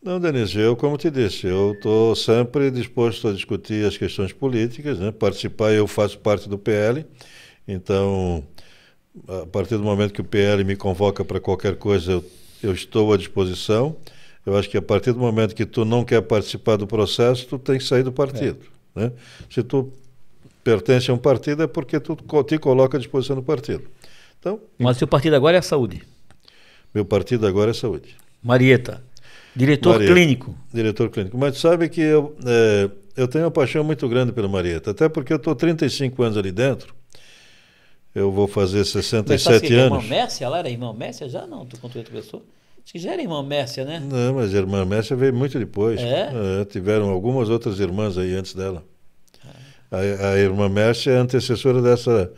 Não, Denise, como te disse, eu estou sempre disposto a discutir as questões políticas, né? Participar, eu faço parte do PL, então a partir do momento que o PL me convoca para qualquer coisa, eu estou à disposição. Eu acho que a partir do momento que tu não quer participar do processo, tu tem que sair do partido, né? Se tu pertence a um partido, é porque tu te coloca à disposição do partido. Então, mas seu partido agora é a saúde. Meu partido agora é saúde. Marieta, diretor clínico. Diretor clínico. Mas sabe que eu tenho uma paixão muito grande pela Marieta, até porque eu estou 35 anos ali dentro. Eu vou fazer 67 anos. Irmã Mércia, ela era irmã Mércia já? Não, tu contou outra pessoa? Acho que já era irmã Mércia, né? Não, mas a irmã Mércia veio muito depois. Tiveram algumas outras irmãs aí antes dela. A irmã Mércia é a antecessora dessa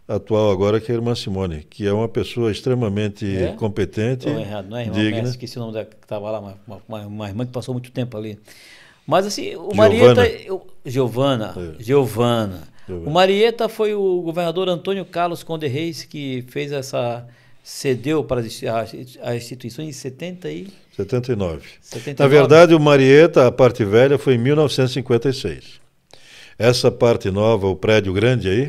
atual agora, que é a irmã Simone, que é uma pessoa extremamente competente, não é irmã digna. Mércia, esqueci o nome dela que estava lá, uma irmã que passou muito tempo ali. Mas assim, o Marieta... Giovana. O Marieta foi o governador Antônio Carlos Conde Reis que fez cedeu para as instituições em 79. Na verdade, o Marieta, a parte velha, foi em 1956. Essa parte nova, o prédio grande aí,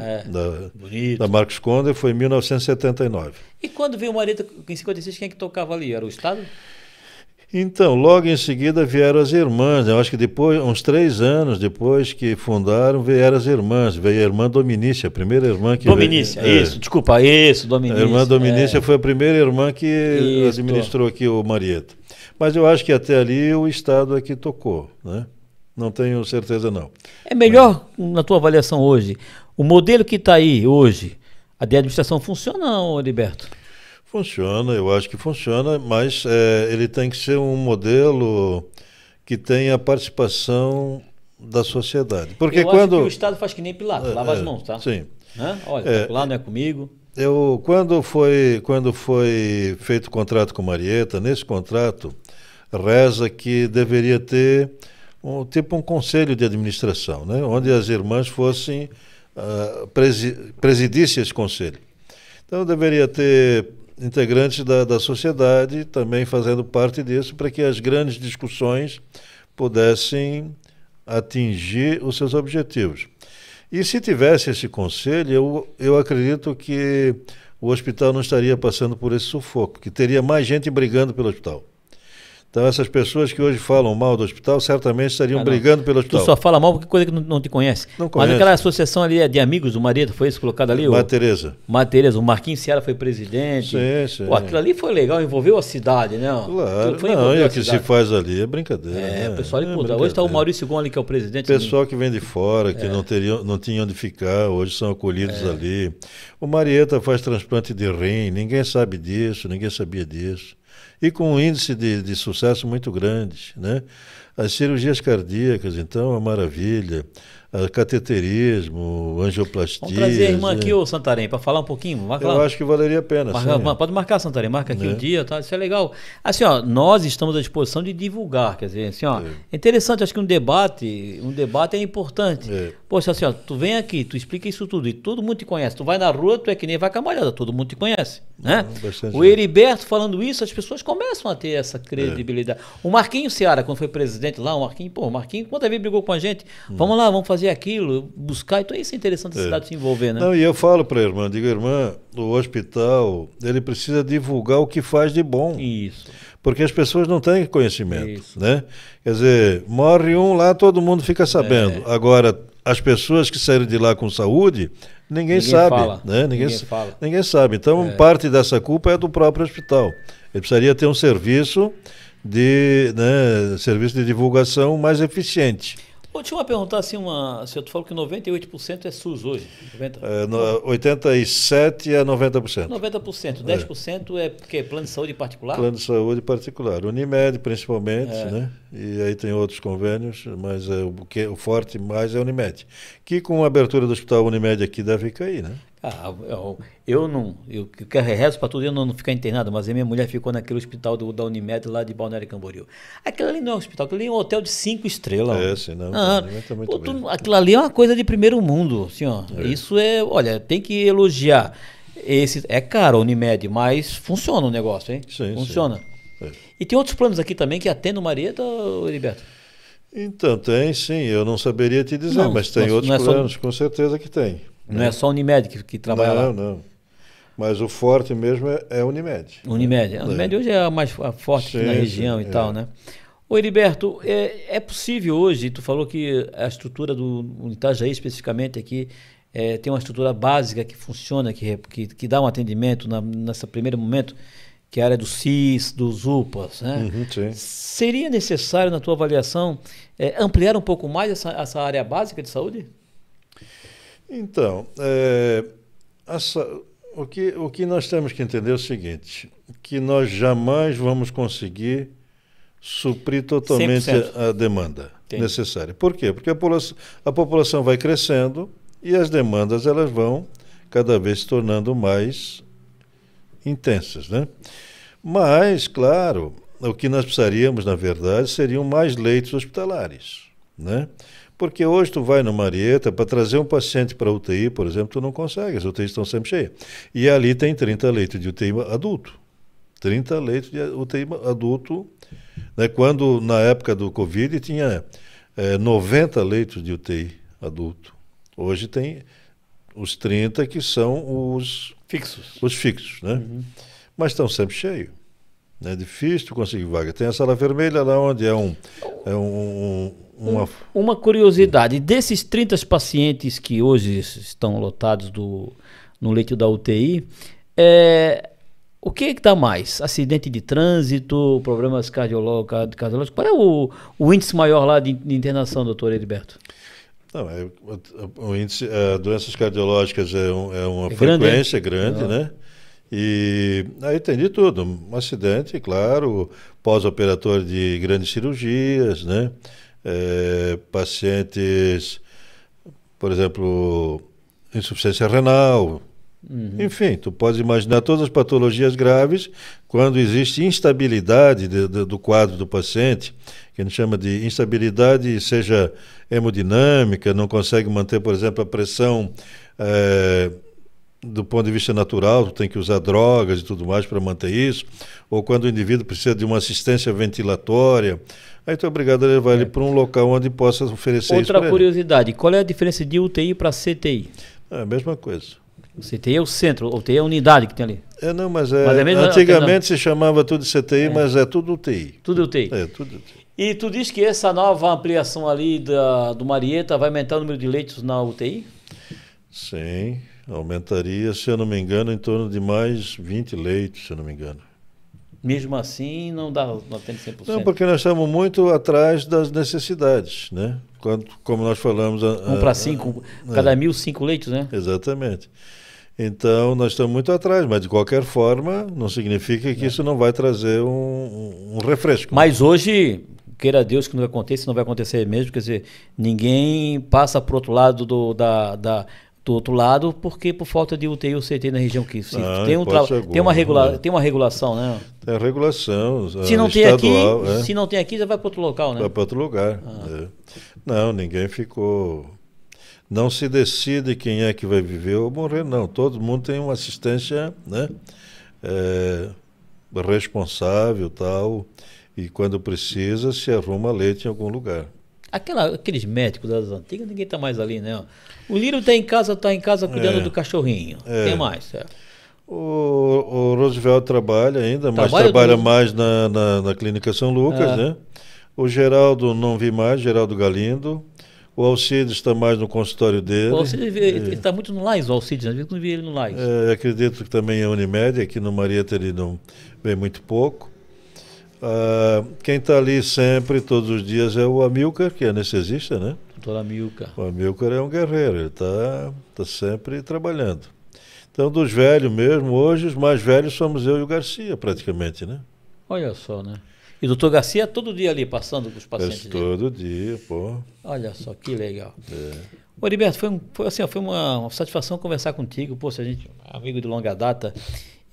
da Marcos Conde, foi em 1979. E quando veio o Marieta em 56, quem é que tocava ali? Era o Estado? Então, logo em seguida vieram as irmãs. Eu acho que depois, uns 3 anos depois que fundaram, vieram as irmãs. Veio a irmã Dominícia, a primeira irmã que... Dominícia, Dominícia. A irmã Dominícia foi a primeira irmã que administrou aqui o Marieta. Mas eu acho que até ali o Estado é que tocou, né? Não tenho certeza, não. É melhor, na tua avaliação hoje, o modelo que está aí hoje, a de administração funciona, não, Heriberto? Funciona, eu acho que funciona, mas ele tem que ser um modelo que tenha a participação da sociedade. Porque acho que o Estado faz que nem Pilatos, lava as mãos, tá? Sim. Olha, lá não é comigo. Quando foi feito o contrato com Marieta, nesse contrato reza que deveria ter um conselho de administração, né? Onde as irmãs fossem presidissem esse conselho. Então deveria ter integrantes da sociedade também fazendo parte disso para que as grandes discussões pudessem atingir os seus objetivos. E se tivesse esse conselho, eu acredito que o hospital não estaria passando por esse sufoco, que teria mais gente brigando pelo hospital. Então essas pessoas que hoje falam mal do hospital certamente estariam brigando pelo hospital. Tu só fala mal porque coisa que não te conhece. Não conhece. Mas aquela associação ali de amigos do marido, foi isso colocado ali? Tereza. Tereza, o Marquinhos Seara foi presidente. Sim. Pô, aquilo ali foi legal, envolveu a cidade, né? Claro, não, e o que se faz ali é brincadeira. O pessoal ali, hoje está o Maurício Gon ali, que é o presidente. Pessoal que vem de fora, que não tinha onde ficar, hoje são acolhidos ali. O Marieta faz transplante de rim, ninguém sabe disso, ninguém sabia disso. E com um índice de sucesso muito grande, né? As cirurgias cardíacas, então, é uma maravilha. Cateterismo, angioplastia. Vamos trazer a irmã aqui, ô Santarém, para falar um pouquinho. Eu acho que valeria a pena. Pode marcar, Santarém, marca aqui um dia, tá? Isso é legal. Assim, ó, nós estamos à disposição de divulgar, quer dizer, assim, ó, é interessante, acho que um debate é importante. Poxa, assim, ó, tu vem aqui, tu explica isso tudo e todo mundo te conhece. Tu vai na rua, tu é que nem vaca malhada, todo mundo te conhece, né? O Heriberto falando isso, as pessoas começam a ter essa credibilidade. O Marquinhos Seara, quando foi presidente lá, o Marquinhos, quantas vezes brigou com a gente? Vamos lá, vamos fazer aquilo, buscar. Então isso é interessante a cidade se envolver, né? Não, e eu falo para a irmã, digo, irmã, o hospital, ele precisa divulgar o que faz de bom. Isso. Porque as pessoas não têm conhecimento, né? Quer dizer, morre um lá, todo mundo fica sabendo. Agora, as pessoas que saíram de lá com saúde, ninguém sabe, fala, né? Ninguém sabe. Então, parte dessa culpa é do próprio hospital. Ele precisaria ter um serviço de divulgação mais eficiente. Deixa eu perguntar assim, tu falou que 98% é SUS hoje. 87% a 90%. 90%, 10% é porque plano de saúde particular? Plano de saúde particular. Unimed, principalmente, né? E aí tem outros convênios, mas o forte mais é a Unimed. Que com a abertura do hospital Unimed aqui deve cair, né? Eu quero rezo para tudo, eu não ficar internado, mas a minha mulher ficou naquele hospital da Unimed lá de Balneário Camboriú. Aquilo ali não é um hospital, aquilo ali é um hotel de 5 estrelas. Sim, não. Aquilo ali é uma coisa de primeiro mundo, assim, ó. Isso olha, tem que elogiar. É caro a Unimed, mas funciona o negócio, hein? Sim, funciona. Sim. E tem outros planos aqui também que atendem o Marieta, Heriberto? Então, tem sim, eu não saberia te dizer, mas tem outros planos, com certeza que tem. Não é só a Unimed que trabalha lá? Não. Mas o forte mesmo é a Unimed. Unimed. A Unimed hoje é a mais forte aqui na região e tal, né? Ô Heriberto, é possível hoje, tu falou que a estrutura do Itajaí especificamente aqui tem uma estrutura básica que funciona, que dá um atendimento nesse primeiro momento, que é a área do CIS, dos UPAs, né? Sim. Seria necessário, na tua avaliação, ampliar um pouco mais essa área básica de saúde? Então, o que nós temos que entender é o seguinte, que nós jamais vamos conseguir suprir totalmente 100%. a demanda necessária. Por quê? Porque a população vai crescendo e as demandas elas vão cada vez se tornando mais intensas, né? Mas, claro, o que nós precisaríamos, na verdade, seriam mais leitos hospitalares, né? Porque hoje tu vai no Marieta, para trazer um paciente para UTI, por exemplo, tu não consegue, as UTIs estão sempre cheias. E ali tem 30 leitos de UTI adulto. 30 leitos de UTI adulto, né? Quando na época do Covid tinha 90 leitos de UTI adulto. Hoje tem os 30 que são os fixos, né? Mas estão sempre cheios. É difícil conseguir vaga. Tem a sala vermelha lá onde uma curiosidade, desses 30 pacientes que hoje estão lotados no leito da UTI, o que dá mais? Acidente de trânsito, problemas cardiológicos? Qual é o índice maior lá de internação, doutor Heriberto? Não, o índice, doenças cardiológicas é uma frequência grande, né? E aí tem de tudo, um acidente, claro, pós-operatório de grandes cirurgias, né? Pacientes, por exemplo, insuficiência renal, enfim, tu pode imaginar todas as patologias graves quando existe instabilidade do quadro do paciente, que a gente chama de instabilidade, seja hemodinâmica, não consegue manter, por exemplo, a pressão do ponto de vista natural, tu tem que usar drogas e tudo mais para manter isso, ou quando o indivíduo precisa de uma assistência ventilatória, aí tu é obrigado a levar ele para um local onde possa oferecer isso para ele. Outra curiosidade, qual é a diferença de UTI para CTI? É a mesma coisa. O CTI é o centro, o UTI é a unidade que tem ali. Mas antigamente se chamava tudo de CTI, mas é tudo UTI. Tudo UTI. Tudo UTI. E tu diz que essa nova ampliação ali do Marieta vai aumentar o número de leitos na UTI? Sim, aumentaria, se eu não me engano, em torno de mais 20 leitos, se eu não me engano. Mesmo assim, não tem 100%? Não, porque nós estamos muito atrás das necessidades, né? Como nós falamos... 1 para 5, cada 1.000, 5 leitos, né? Exatamente. Então, nós estamos muito atrás, mas de qualquer forma, não significa que isso não vai trazer um refresco. Mas hoje, queira Deus que não aconteça, não vai acontecer mesmo, quer dizer, ninguém passa para o outro lado do outro lado, porque por falta de UTI ou CTI na região que tem uma regulação, né? Tem a regulação se não estadual. Tem aqui, se não tem aqui, já vai para outro local, né? Vai para outro lugar. Não, ninguém ficou... Não se decide quem é que vai viver ou morrer, não. Todo mundo tem uma assistência, né? Responsável, tal, e quando precisa se arruma leite em algum lugar. Aqueles médicos das antigas, ninguém está mais ali, né? O Lírio está em casa cuidando do cachorrinho. Tem mais, O Roosevelt trabalha ainda, mas trabalha mais na Clínica São Lucas, né? O Geraldo não vi mais, Geraldo Galindo. O Alcides está mais no consultório dele. O Alcides ele está muito no Lais, o Alcides, às vezes não vi ele no Lais. Acredito que também é Unimed, aqui no Marieta ele não vem muito pouco. Quem está ali sempre, todos os dias, é o Amilcar, que é anestesista, né? Doutor Amilcar. O Amilcar é um guerreiro, ele está sempre trabalhando. Então, dos velhos mesmo, hoje os mais velhos somos eu e o Garcia, praticamente, né? Olha só, né? E o doutor Garcia todo dia ali passando com os pacientes dele? Todo dia, pô. Olha só, que legal. Ô, Heriberto, foi uma satisfação conversar contigo. Poxa, a gente é amigo de longa data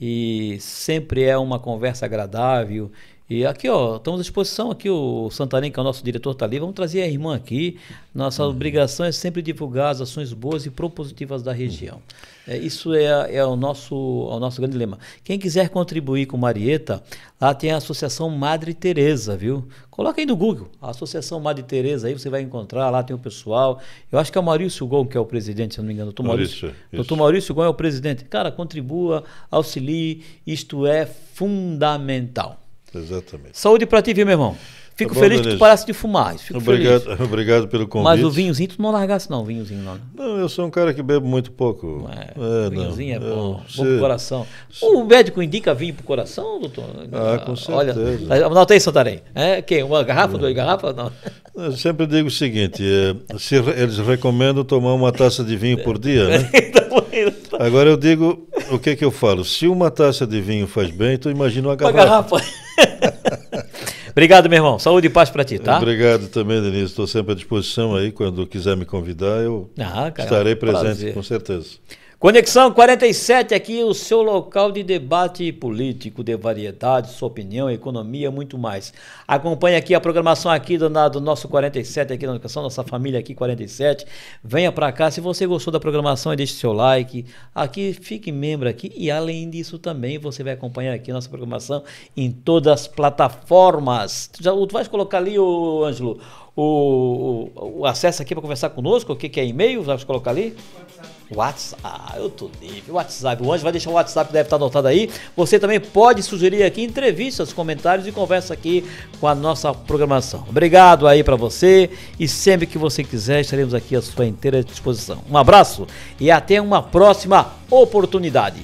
e sempre é uma conversa agradável. E aqui, estamos à disposição, aqui o Santarém, que é o nosso diretor, está ali, vamos trazer a irmã aqui. Nossa obrigação é sempre divulgar as ações boas e propositivas da região. Isso é o nosso grande lema. Quem quiser contribuir com Marieta, lá tem a Associação Madre Teresa, viu? Coloca aí no Google, a Associação Madre Teresa, aí você vai encontrar, lá tem o pessoal. Eu acho que é o Maurício Gon, que é o presidente, se não me engano. Doutor Maurício Gon é o presidente. Cara, contribua, auxilie, isto é fundamental. Exatamente. Saúde pra ti, viu, meu irmão? Fico feliz que tu parasse de fumar. Obrigado pelo convite. Mas o vinhozinho tu não largasse não, vinhozinho não. Não, eu sou um cara que bebo muito pouco. Vinhozinho é bom pro coração. O médico indica vinho pro coração, doutor? Com certeza. Olha, anota aí, Santarém. Uma garrafa, 2 garrafas? Não. Eu sempre digo o seguinte, se eles recomendam tomar uma taça de vinho por dia, né? Agora eu digo, o que eu falo? Se uma taça de vinho faz bem, tu imagina uma garrafa. Obrigado, meu irmão. Saúde e paz para ti, tá? Obrigado também, Denise. Estou sempre à disposição aí. Quando quiser me convidar, eu estarei presente, prazer. Com certeza. Conexão 47 aqui, o seu local de debate político, de variedade, sua opinião, economia, muito mais. Acompanhe aqui a programação aqui do nosso 47, aqui na educação, nossa família aqui 47. Venha para cá, se você gostou da programação, deixe seu like. Aqui, fique membro aqui e além disso também você vai acompanhar aqui a nossa programação em todas as plataformas. Tu vais colocar ali, Ângelo, o acesso aqui para conversar conosco, o que é e-mail? Vai colocar ali? WhatsApp, eu tô livre. WhatsApp, o Anjo vai deixar o WhatsApp, deve estar anotado aí. Você também pode sugerir aqui entrevistas, comentários e conversa aqui com a nossa programação. Obrigado aí para você e sempre que você quiser estaremos aqui à sua inteira disposição. Um abraço e até uma próxima oportunidade.